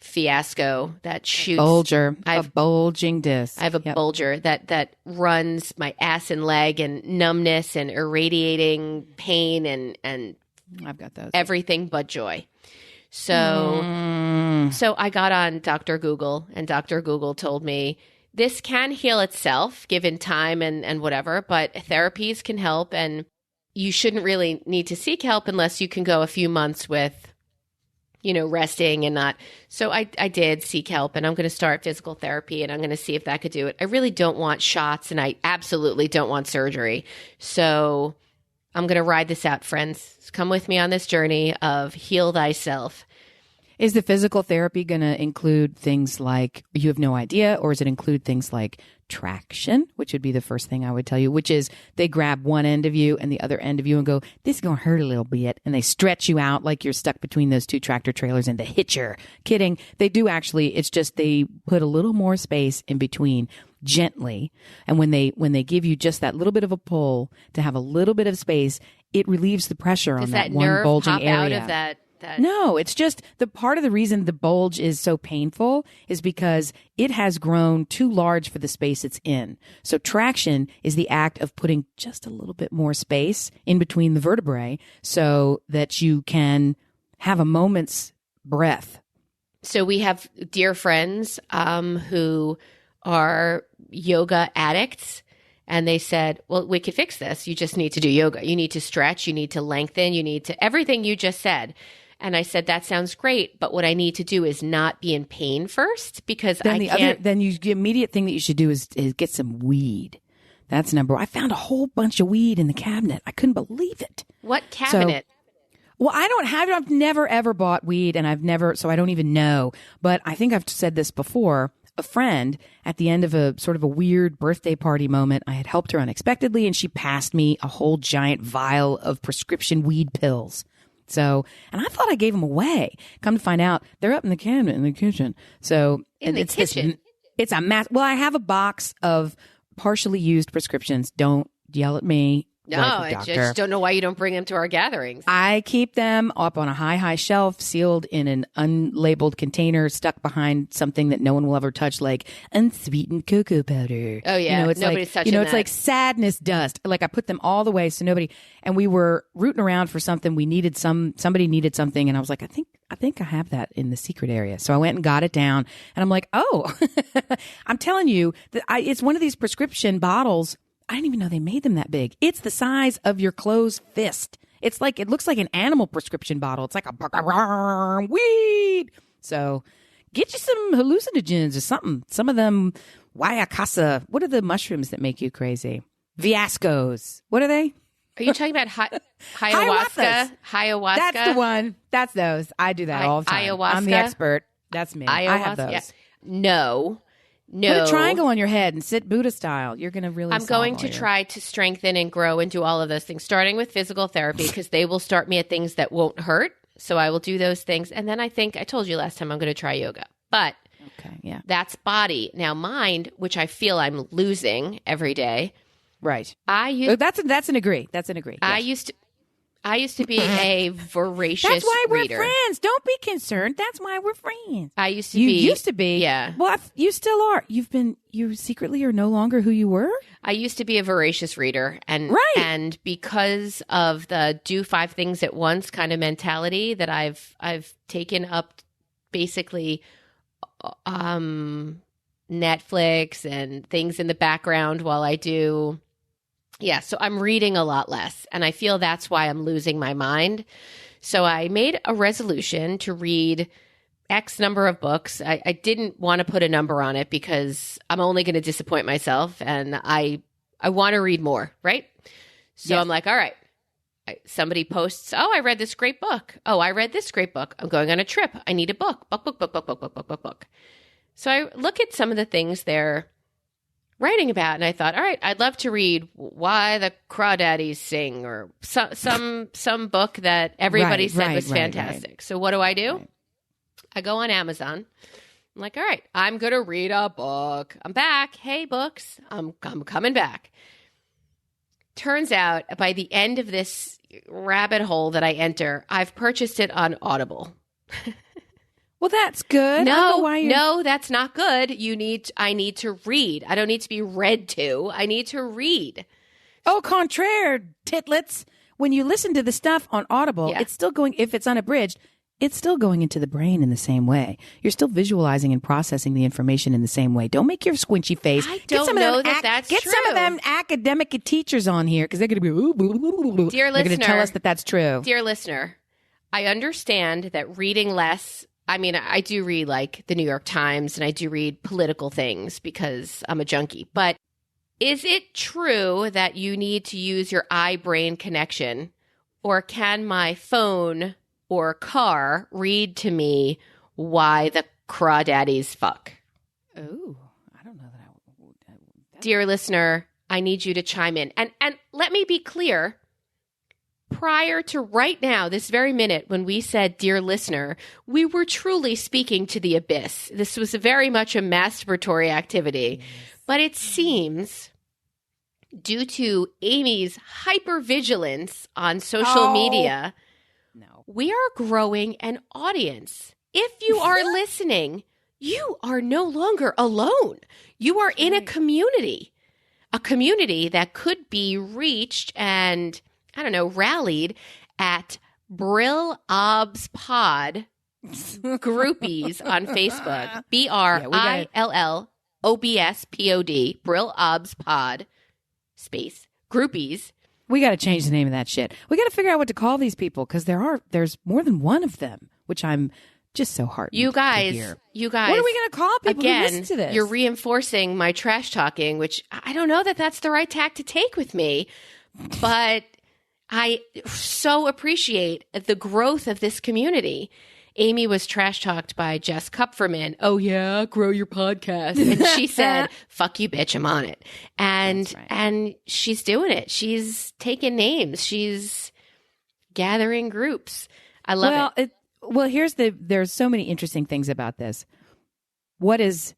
fiasco that shoots a bulging disc. I have a bulger that runs my ass and leg, and numbness and irradiating pain and I've got those. Everything but joy. So I got on Dr. Google, and Dr. Google told me this can heal itself given time and whatever, but therapies can help, and you shouldn't really need to seek help unless you can go a few months with resting and not. So I did seek help, and I'm going to start physical therapy, and I'm going to see if that could do it. I really don't want shots, and I absolutely don't want surgery. So I'm going to ride this out, friends. Come with me on this journey of heal thyself. Is the physical therapy going to include things like, you have no idea, or does it include things like traction, which would be the first thing I would tell you, which is they grab one end of you and the other end of you and go, this is going to hurt a little bit. And they stretch you out like you're stuck between those 2 tractor trailers and the hitcher. Kidding. They do actually. It's just they put a little more space in between gently. And when they give you just that little bit of a pull to have a little bit of space, it relieves the pressure on that one bulging area. Does that nerve pop out of that No, it's just the part of the reason the bulge is so painful is because it has grown too large for the space it's in. So traction is the act of putting just a little bit more space in between the vertebrae so that you can have a moment's breath. So we have dear friends who are yoga addicts. And they said, well, we could fix this. You just need to do yoga. You need to stretch. You need to lengthen. You need to everything you just said. And I said, that sounds great. But what I need to do is not be in pain first because then the immediate thing that you should do is get some weed. That's number one. I found a whole bunch of weed in the cabinet. I couldn't believe it. What cabinet? Well, I don't have it. I've never, ever bought weed and so I don't even know. But I think I've said this before. A friend at the end of a sort of a weird birthday party moment, I had helped her unexpectedly and she passed me a whole giant vial of prescription weed pills. So, and I thought I gave them away. Come to find out, they're up in the cabinet in the kitchen. So, it's kitchen. It's a mass. Well, I have a box of partially used prescriptions. Don't yell at me. No, I just don't know why you don't bring them to our gatherings. I keep them up on a high shelf, sealed in an unlabeled container, stuck behind something that no one will ever touch, like unsweetened cocoa powder. Oh, yeah. It's nobody's touching that. It's like sadness dust. Like I put them all the way so nobody, and we were rooting around for something. Somebody needed something. And I was like, I think I have that in the secret area. So I went and got it down and I'm like, oh, I'm telling you that it's one of these prescription bottles. I didn't even know they made them that big. It's the size of your closed fist. It looks like an animal prescription bottle. It's like a weed. So get you some hallucinogens or something. Some of them, guayacasa. What are the mushrooms that make you crazy? Viascos. What are they? Are you talking about ayahuasca? Ayahuasca? That's the one. That's those. I do that all the time. Ayahuasca? I'm the expert. That's me. I have those. Yeah. No. Put a triangle on your head and sit Buddha style. You're going to really I'm going to try to strengthen and grow and do all of those things, starting with physical therapy because they will start me at things that won't hurt. So I will do those things. And then I think I told you last time I'm going to try yoga. But that's body. Now mind, which I feel I'm losing every day. Right. That's an agree. Yes. I used to be a voracious reader. That's why we're friends. Don't be concerned. That's why we're friends. You used to be. Yeah. Well, you still are. You secretly are no longer who you were? I used to be a voracious reader. And because of the do 5 things at once kind of mentality that I've taken up basically Netflix and things in the background while I do. Yeah, so I'm reading a lot less, and I feel that's why I'm losing my mind. So I made a resolution to read X number of books. I didn't want to put a number on it because I'm only going to disappoint myself, and I want to read more, right? So I'm like, all right. Somebody posts, oh, I read this great book. Oh, I read this great book. I'm going on a trip. I need a book. Book. So I look at some of the things they're writing about, and I thought, all right, I'd love to read Why the Crawdaddies Sing, or some book that everybody said was fantastic. Right. So what do? Right. I go on Amazon. I'm like, all right, I'm going to read a book. I'm back. Hey, books. I'm coming back. Turns out by the end of this rabbit hole that I enter, I've purchased it on Audible. Well, that's good. No, that's not good. I need to read. I don't need to be read to. I need to read. Au contraire, titlets. When you listen to the stuff on Audible, it's still going, if it's unabridged, it's still going into the brain in the same way. You're still visualizing and processing the information in the same way. Don't make your squinchy face. I don't know that's true. Get some of them academic teachers on here because they're going to be, Dear listener, they're going to tell us that that's true. Dear listener, I understand that reading less, I mean, I do read like the New York Times and I do read political things because I'm a junkie. But is it true that you need to use your eye-brain connection, or can my phone or car read to me Why the Crawdaddies Fuck? Oh, I don't know that. Dear listener, I need you to chime in. And let me be clear. Prior to right now, this very minute, when we said, dear listener, we were truly speaking to the abyss. This was very much a masturbatory activity. Yes. But it seems, due to Amy's hypervigilance on social media, we are growing an audience. If you are listening, you are no longer alone. You are in a community that could be reached and, I don't know, rallied at brilliantobservations groupies on Facebook. BRILLOBSPOD, brilliantobservations space groupies. We got to change the name of that shit. We got to figure out what to call these people because there's more than one of them, which I'm just so heartened. You guys, what are we going to call people who listen to this? You're reinforcing my trash talking, which I don't know that that's the right tack to take with me, but I so appreciate the growth of this community. Amy was trash talked by Jess Kupferman. Oh yeah, grow your podcast. And she said, fuck you, bitch, I'm on it. And she's doing it. She's taking names. She's gathering groups. I love it. Well, there's so many interesting things about this. What is,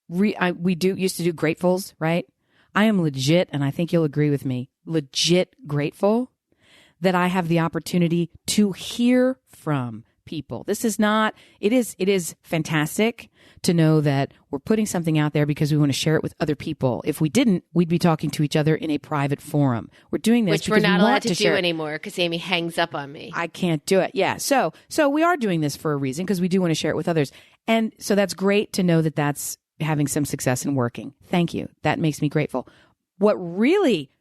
we used to do gratefuls, right? I am legit, and I think you'll agree with me, legit grateful that I have the opportunity to hear from people. This is not, it is fantastic to know that we're putting something out there because we want to share it with other people. If we didn't, we'd be talking to each other in a private forum. We're doing this which we're not allowed to do anymore because Amy hangs up on me. I can't do it. Yeah. So we are doing this for a reason because we do want to share it with others. And so that's great to know that that's having some success and working. Thank you. That makes me grateful. What really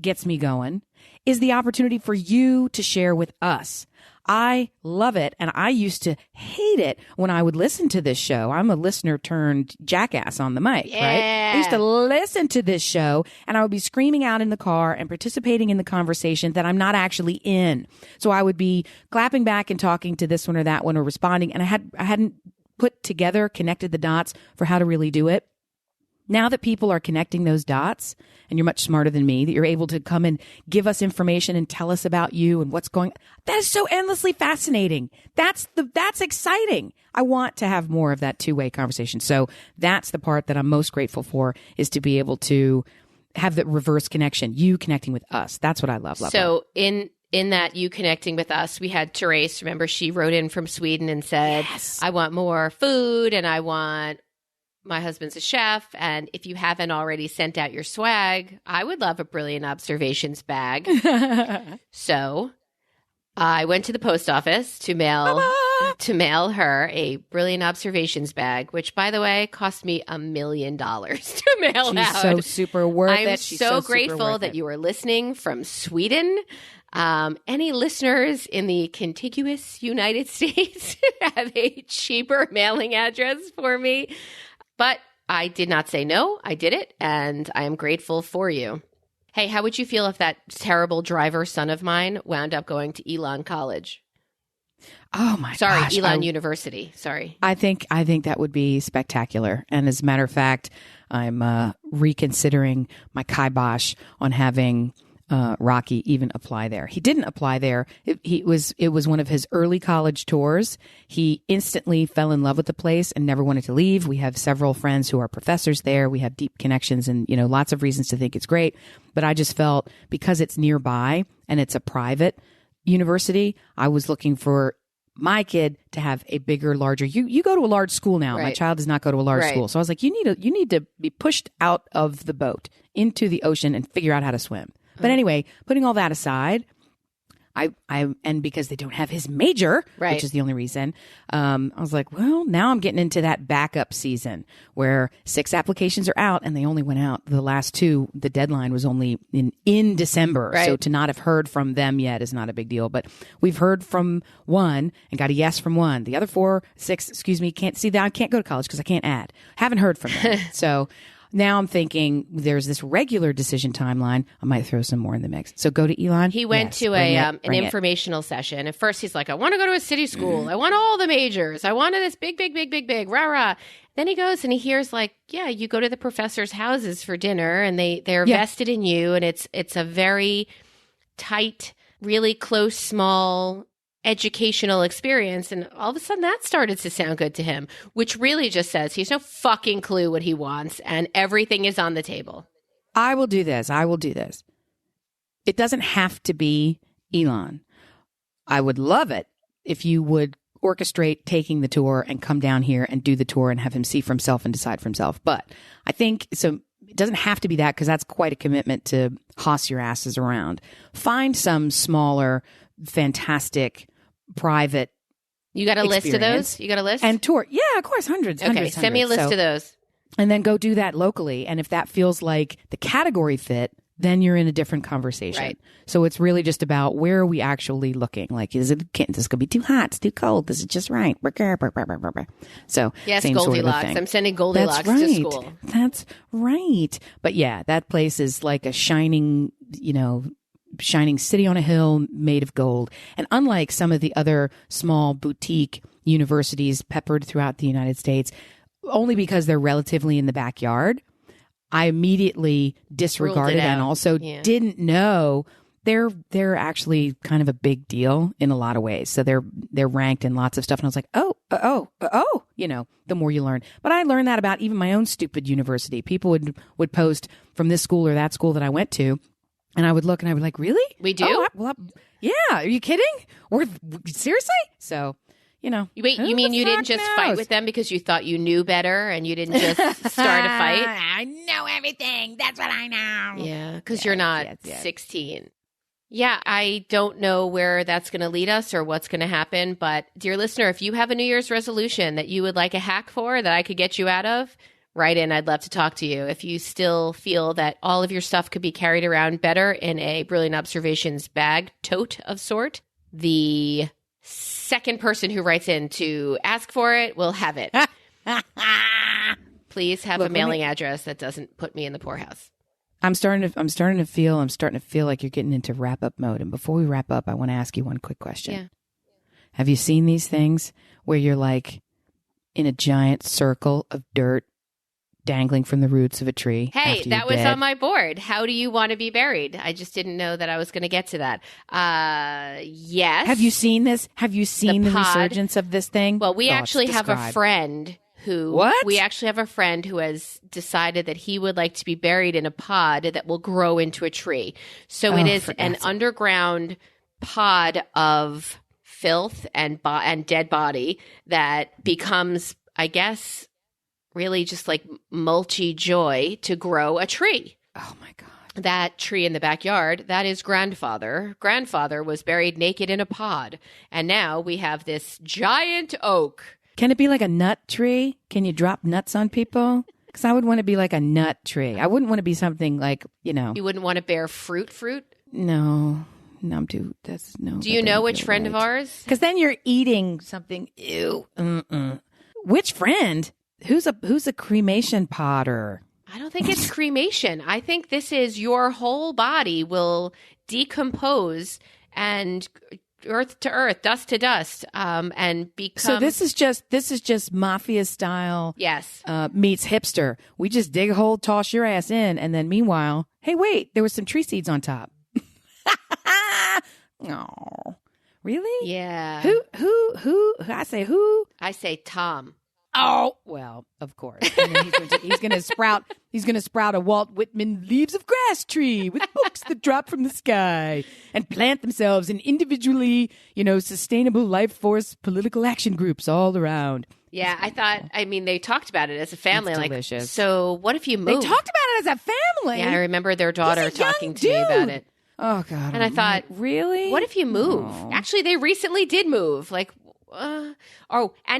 gets me going is the opportunity for you to share with us. I love it. And I used to hate it when I would listen to this show. I'm a listener turned jackass on the mic, right? I used to listen to this show and I would be screaming out in the car and participating in the conversation that I'm not actually in. So I would be clapping back and talking to this one or that one or responding. And I hadn't connected the dots for how to really do it. Now that people are connecting those dots, and you're much smarter than me, that you're able to come and give us information and tell us about you and what's going on. That is so endlessly fascinating. That's exciting. I want to have more of that two-way conversation. So that's the part that I'm most grateful for, is to be able to have the reverse connection, you connecting with us. That's what I love. So in that you connecting with us, we had Therese, remember, she wrote in from Sweden and said, yes, I want more food and my husband's a chef, and if you haven't already sent out your swag, I would love a Brilliant Observations bag. So I went to the post office to mail her a Brilliant Observations bag, which, by the way, cost me $1 million to mail out. She's so super worth it. She's so grateful that you are listening from Sweden. Any listeners in the contiguous United States have a cheaper mailing address for me? But I did not say no. I did it, and I am grateful for you. Hey, how would you feel if that terrible driver son of mine wound up going to Elon College? Oh my gosh. Elon University. Sorry. I think that would be spectacular. And as a matter of fact, I'm reconsidering my kibosh on having Rocky even apply there. He didn't apply there. It was one of his early college tours. He instantly fell in love with the place and never wanted to leave. We have several friends who are professors there. We have deep connections and, lots of reasons to think it's great. But I just felt because it's nearby and it's a private university, I was looking for my kid to have a bigger, larger, you go to a large school now. Right. My child does not go to a large school. So I was like, you need to be pushed out of the boat into the ocean and figure out how to swim. But anyway, putting all that aside, and because they don't have his major, which is the only reason, I was like, well, now I'm getting into that backup season where 6 applications are out and they only went out the last 2. The deadline was only in December. Right. So to not have heard from them yet is not a big deal. But we've heard from one and got a yes from one. The other 6, can't see that. I can't go to college because I can't add. Haven't heard from them. So now I'm thinking there's this regular decision timeline. I might throw some more in the mix. So go to Elon. He went to an informational session. At first, he's like, I want to go to a city school. I want all the majors. I wanted this big, rah, rah. Then he goes and he hears you go to the professors' houses for dinner and they're vested in you. And it's a very tight, really close, small educational experience, and all of a sudden that started to sound good to him, which really just says he's no fucking clue what he wants and everything is on the table. I will do this. It doesn't have to be Elon. I would love it if you would orchestrate taking the tour and come down here and do the tour and have him see for himself and decide for himself. But I think so. It doesn't have to be that because that's quite a commitment to hoss your asses around. Find some smaller, fantastic, private. You got a list of those? You got a list? And tour. Yeah, of course. Hundreds. Okay, send me a list of those. And then go do that locally. And if that feels like the category fit, then you're in a different conversation. Right. So it's really just about where are we actually looking? Like, is it this going to be too hot? It's too cold. This is just right. So yes, same Goldilocks. sort of thing. I'm sending Goldilocks to school. That's right. But yeah, that place is like a shining city on a hill made of gold. And unlike some of the other small boutique universities peppered throughout the United States, only because they're relatively in the backyard, I immediately disregarded and also didn't know they're actually kind of a big deal in a lot of ways. So they're ranked in lots of stuff. And I was like, the more you learn. But I learned that about even my own stupid university. People would post from this school or that school that I went to. And I would look and I would be like, really? We do? Yeah. Are you kidding? Seriously? So, Wait, you mean you didn't just fight with them because you thought you knew better and you didn't just start a fight? I know everything. That's what I know. Yeah, because you're not 16. Yeah, I don't know where that's going to lead us or what's going to happen. But dear listener, if you have a New Year's resolution that you would like a hack for that I could get you out of, write in. I'd love to talk to you. If you still feel that all of your stuff could be carried around better in a Brilliant Observations bag tote of sort, the second person who writes in to ask for it will have it. Please have a mailing address that doesn't put me in the poorhouse. I'm starting to feel like you're getting into wrap up mode. And before we wrap up, I want to ask you one quick question. Yeah. Have you seen these things where you're like in a giant circle of dirt dangling from the roots of a tree? Hey, that was on my board. How do you want to be buried? I just didn't know that I was going to get to that. Yes. Have you seen this? Have you seen the resurgence of this thing? Well, we actually have a friend who... What? We actually have a friend who has decided that he would like to be buried in a pod that will grow into a tree. So it is an underground pod of filth and dead body that becomes, I guess... really just like mulchy joy to grow a tree. Oh my God. That tree in the backyard, that is grandfather. Grandfather was buried naked in a pod. And now we have this giant oak. Can it be like a nut tree? Can you drop nuts on people? Because I would want to be like a nut tree. I wouldn't want to be something like, You wouldn't want to bear fruit? No. No, Do you know which friend of ours? Because then you're eating something. Ew. Which friend? Who's a cremation potter? I don't think it's cremation. I think this is your whole body will decompose and earth to earth, dust to dust, and become. So this is just mafia style. Yes. Meets hipster. We just dig a hole, toss your ass in, and then meanwhile, hey, wait, there was some tree seeds on top. Oh, really? Yeah. Who? I say who? I say Tom. Oh, well, of course. And then he's going to sprout a Walt Whitman leaves of grass tree with books that drop from the sky and plant themselves in individually, sustainable life force political action groups all around. Yeah, they talked about it as a family. It's like, delicious. So what if you moved? They talked about it as a family? Yeah, I remember their daughter talking to me about it. Oh, God. And I thought, really? What if you move? Oh. Actually, they recently did move. Like, and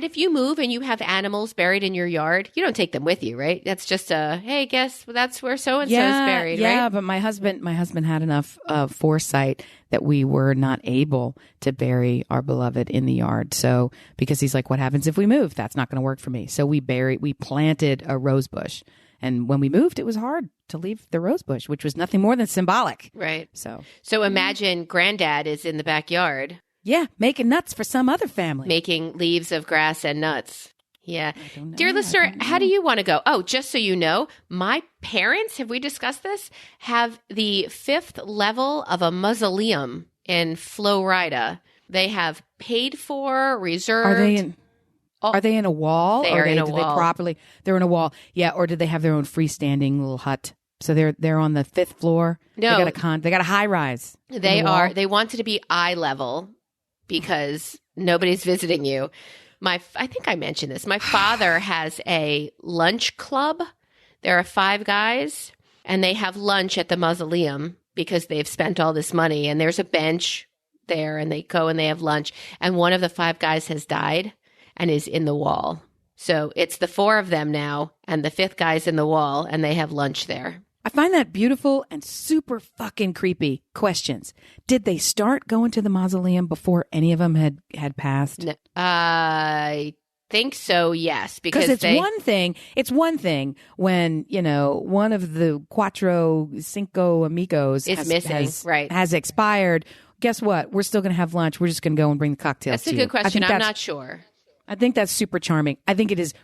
if you move and you have animals buried in your yard, you don't take them with you, right? That's just hey, guess that's where so-and-so's buried, right? Yeah, but my husband had enough foresight that we were not able to bury our beloved in the yard. So, because he's like, what happens if we move? That's not going to work for me. So we planted a rose bush. And when we moved, it was hard to leave the rose bush, which was nothing more than symbolic. Right. So imagine granddad is in the backyard. Yeah, making nuts for some other family. Making leaves of grass and nuts. Yeah. Dear listener, how do you want to go? Oh, just so you know, my parents, have we discussed this, have the 5th level of a mausoleum in Florida. They have paid for, reserved. Are they in a wall? They are in a wall. They're in a wall. Yeah, or did they have their own freestanding little hut? So they're on the 5th floor. No. They got a high rise. They wanted to be eye level. Because nobody's visiting you. I think I mentioned this. My father has a lunch club. There are 5 guys, and they have lunch at the mausoleum because they've spent all this money. And there's a bench there, and they go and they have lunch. And one of the 5 guys has died and is in the wall. So it's the 4 of them now, and the 5th guy's in the wall, and they have lunch there. I find that beautiful and super fucking creepy. Questions. Did they start going to the mausoleum before any of them had passed? No, I think so, yes. Because it's one thing when, one of the cinco amigos has expired. Guess what? We're still going to have lunch. We're just going to go and bring the cocktails to you. That's a good question. I'm not sure. I think that's super charming. I think it is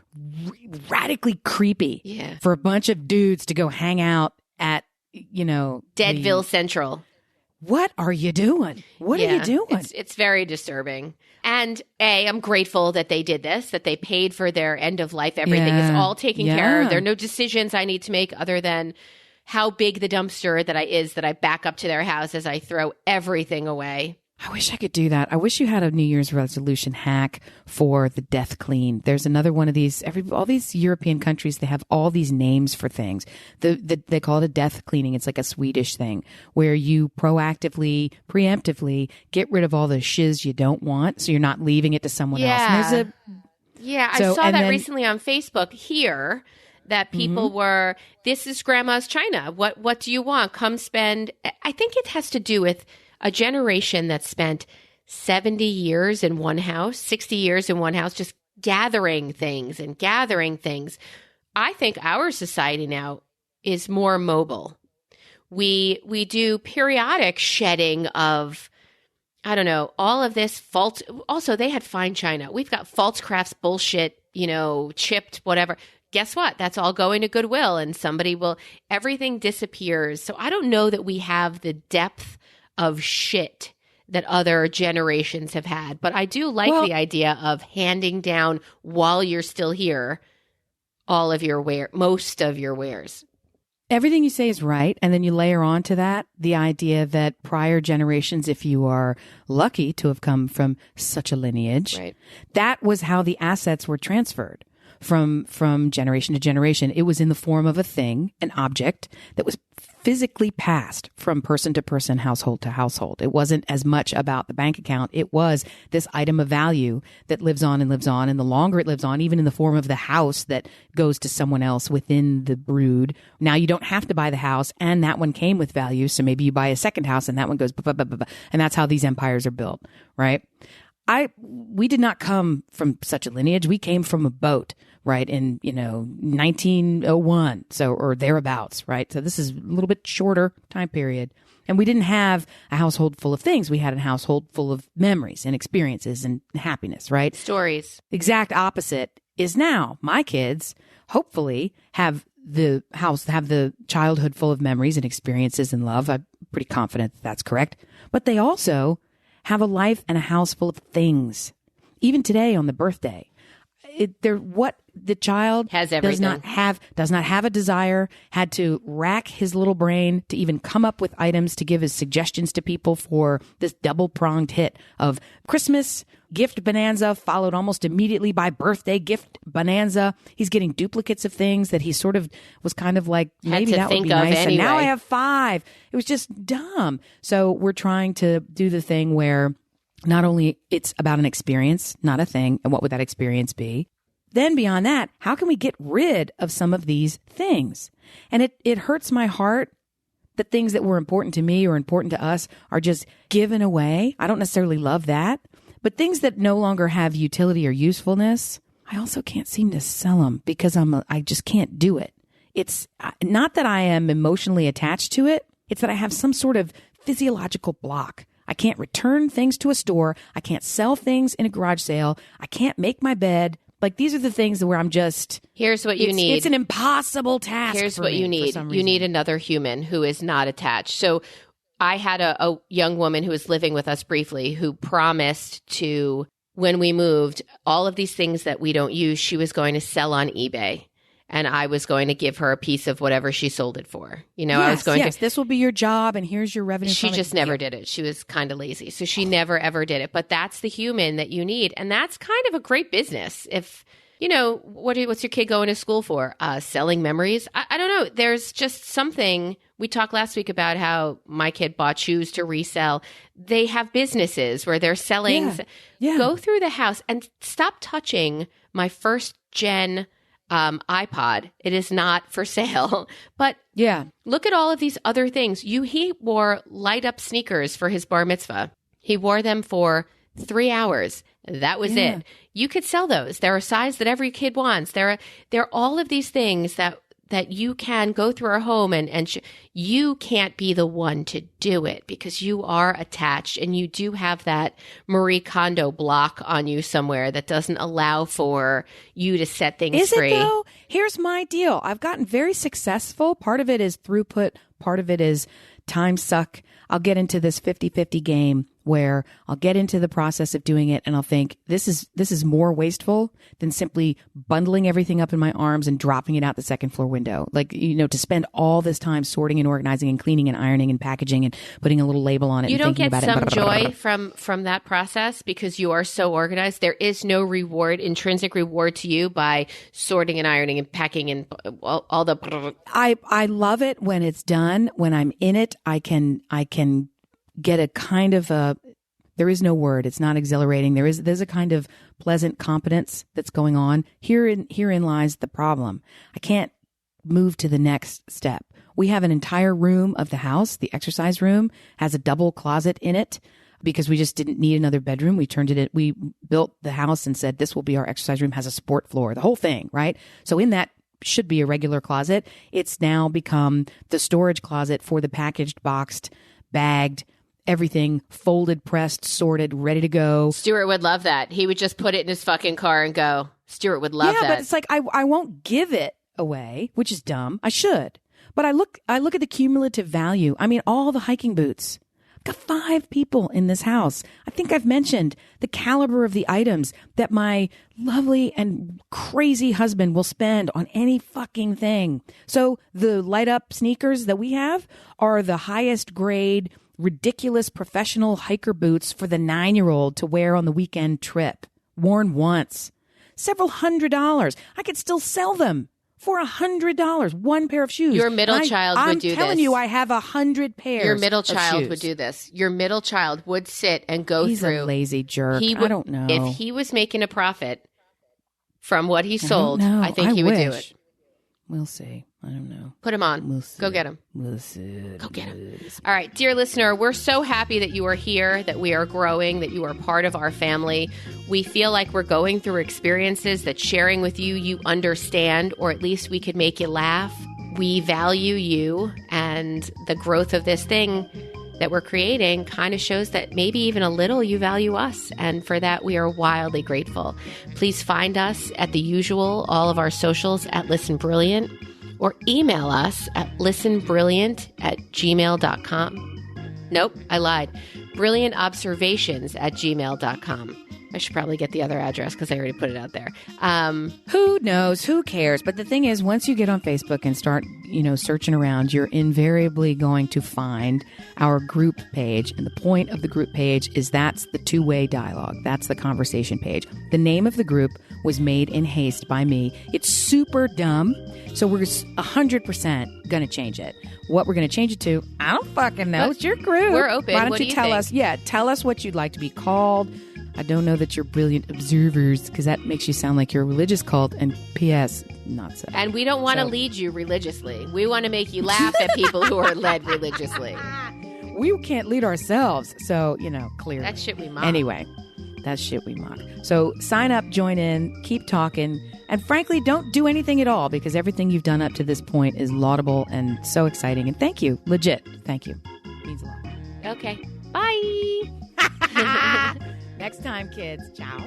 radically creepy for a bunch of dudes to go hang out at, Deadville Central. What are you doing? What are you doing? It's very disturbing. And I'm grateful that they did this, that they paid for their end of life. Everything is all taken care of. There are no decisions I need to make other than how big the dumpster that I back up to their house as I throw everything away. I wish I could do that. I wish you had a New Year's resolution hack for the death clean. There's another one of these. All these European countries, they have all these names for things. They call it a death cleaning. It's like a Swedish thing where you preemptively get rid of all the shiz you don't want, so you're not leaving it to someone else. And I saw that recently on Facebook here. That people were, this is grandma's china. What do you want? Come spend. I think it has to do with a generation that spent 70 years in one house, 60 years in one house, just gathering things. I think our society now is more mobile. We do periodic shedding of, I don't know, all of this false. Also, they had fine china. We've got false crafts bullshit, chipped, whatever. Guess what? That's all going to Goodwill, and everything disappears. So I don't know that we have the depth of shit that other generations have had. But I do like the idea of handing down while you're still here all of your most of your wares. Everything you say is right. And then you layer on to that the idea that prior generations, if you are lucky to have come from such a lineage, that was how the assets were transferred from generation to generation. It was in the form of a thing, an object that was physically passed from person to person, household to household. It wasn't as much about the bank account. It was this item of value that lives on and lives on. And the longer it lives on, even in the form of the house that goes to someone else within the brood. Now you don't have to buy the house, and that one came with value. So maybe you buy a second house and that one goes, and that's how these empires are built, right? We did not come from such a lineage. We came from a boat, right, in 1901, or thereabouts, right? So this is a little bit shorter time period. And we didn't have a household full of things. We had a household full of memories and experiences and happiness, right? Stories. Exact opposite is now. My kids hopefully have the childhood full of memories and experiences and love. I'm pretty confident that's correct. But they also have a life and a house full of things. Even today on the birthday, what the child has everything. does not have a desire, had to rack his little brain to even come up with items to give as suggestions to people for this double-pronged hit of Christmas gift bonanza, followed almost immediately by birthday gift bonanza. He's getting duplicates of things that he sort of was kind of like, maybe that would be nice. Anyway. And now I have 5. It was just dumb. So we're trying to do the thing where not only it's about an experience, not a thing, and what would that experience be? Then beyond that, how can we get rid of some of these things? And it hurts my heart that things that were important to me or important to us are just given away. I don't necessarily love that. But things that no longer have utility or usefulness, I also can't seem to sell them because I just can't do it. It's not that I am emotionally attached to it. It's that I have some sort of physiological block. I can't return things to a store. I can't sell things in a garage sale. I can't make my bed. Like, these are the things where I'm just... Here's what you need. It's an impossible task. Here's what you need. You need another human who is not attached. So I had a young woman who was living with us briefly who promised to, when we moved, all of these things that we don't use, she was going to sell on eBay. and I was going to give her a piece of whatever she sold it for. You know, I was going to. This will be your job, and here's your revenue. She just never did it. She was kind of lazy, so she never ever did it. But that's the human that you need, and that's kind of a great business. If you know what's your kid going to school for? Selling memories? I don't know. There's just something. We talked last week about how my kid bought shoes to resell. They have businesses where they're selling. Yeah. Go through the house and stop touching my first gen iPod. It is not for sale. But look at all of these other things. He wore light up sneakers for his bar mitzvah. He wore them for 3 hours. That was it. You could sell those. They're a size that every kid wants. There are all of these things that you can go through our home and you can't be the one to do it because you are attached and you do have that Marie Kondo block on you somewhere that doesn't allow for you to set things free. Is it though? Here's my deal. I've gotten very successful. Part of it is throughput. Part of it is time suck. I'll get into this 50-50 game where I'll get into the process of doing it and I'll think this is more wasteful than simply bundling everything up in my arms and dropping it out the second floor window. Like, you know, to spend all this time sorting and organizing and cleaning and ironing and packaging and putting a little label on it. You and don't thinking get about some joy from that process because you are so organized. There is no intrinsic reward to you by sorting and ironing and packing and all the. I love it when it's done. When I'm in it, I can get a kind of there is no word. It's not exhilarating. There's a kind of pleasant competence that's going on. Herein lies the problem. I can't move to the next step. We have an entire room of the house. The exercise room has a double closet in it because we just didn't need another bedroom. We built the house and said, this will be our exercise room, has a sport floor, the whole thing, right? So in that should be a regular closet. It's now become the storage closet for the packaged, boxed, bagged, everything folded, pressed, sorted, ready to go. Stuart would love that. He would just put it in his fucking car and go. Stuart would love that. Yeah, but it's like I won't give it away, which is dumb. I should. But I look at the cumulative value. I mean, all the hiking boots. I've got 5 people in this house. I think I've mentioned the caliber of the items that my lovely and crazy husband will spend on any fucking thing. So the light up sneakers that we have are the highest grade ridiculous professional hiker boots for the 9-year-old to wear on the weekend trip. Worn once. Several $100s. I could still sell them for $100. One pair of shoes. Your middle child would do this. I'm telling you, I have 100 pairs. Your middle child would do this. Your middle child would sit and go He's through. He's a lazy jerk. I don't know. If he was making a profit from what he sold, I think he would do it. We'll see. I don't know. Put him on. We'll see. Go get him. We'll see. Go get him. All right, dear listener, we're so happy that you are here, that we are growing, that you are part of our family. We feel like we're going through experiences that sharing with you, you understand, or at least we could make you laugh. We value you, and the growth of this thing that we're creating kind of shows that maybe even a little you value us. And for that, we are wildly grateful. Please find us at the usual, all of our socials at Listen Brilliant, or email us at listenbrilliant@gmail.com. Nope, I lied. brilliantobservations@gmail.com. I should probably get the other address because I already put it out there. Who knows? Who cares? But the thing is, once you get on Facebook and start, searching around, you're invariably going to find our group page. And the point of the group page is that's the two-way dialogue. That's the conversation page. The name of the group was made in haste by me. It's super dumb. So we're 100% going to change it. What we're going to change it to, I don't fucking know. It's your group. We're open. Why don't you tell us? Yeah, tell us what you'd like to be called. I don't know that you're brilliant observers because that makes you sound like you're a religious cult. And P.S., not so. And we don't want to lead you religiously. We want to make you laugh at people who are led religiously. We can't lead ourselves. So, clearly. That's shit we mock. Anyway, that's shit we mock. So sign up, join in, keep talking. And frankly, don't do anything at all because everything you've done up to this point is laudable and so exciting. And thank you. Legit. Thank you. It means a lot. Okay. Bye. Next time, kids. Ciao.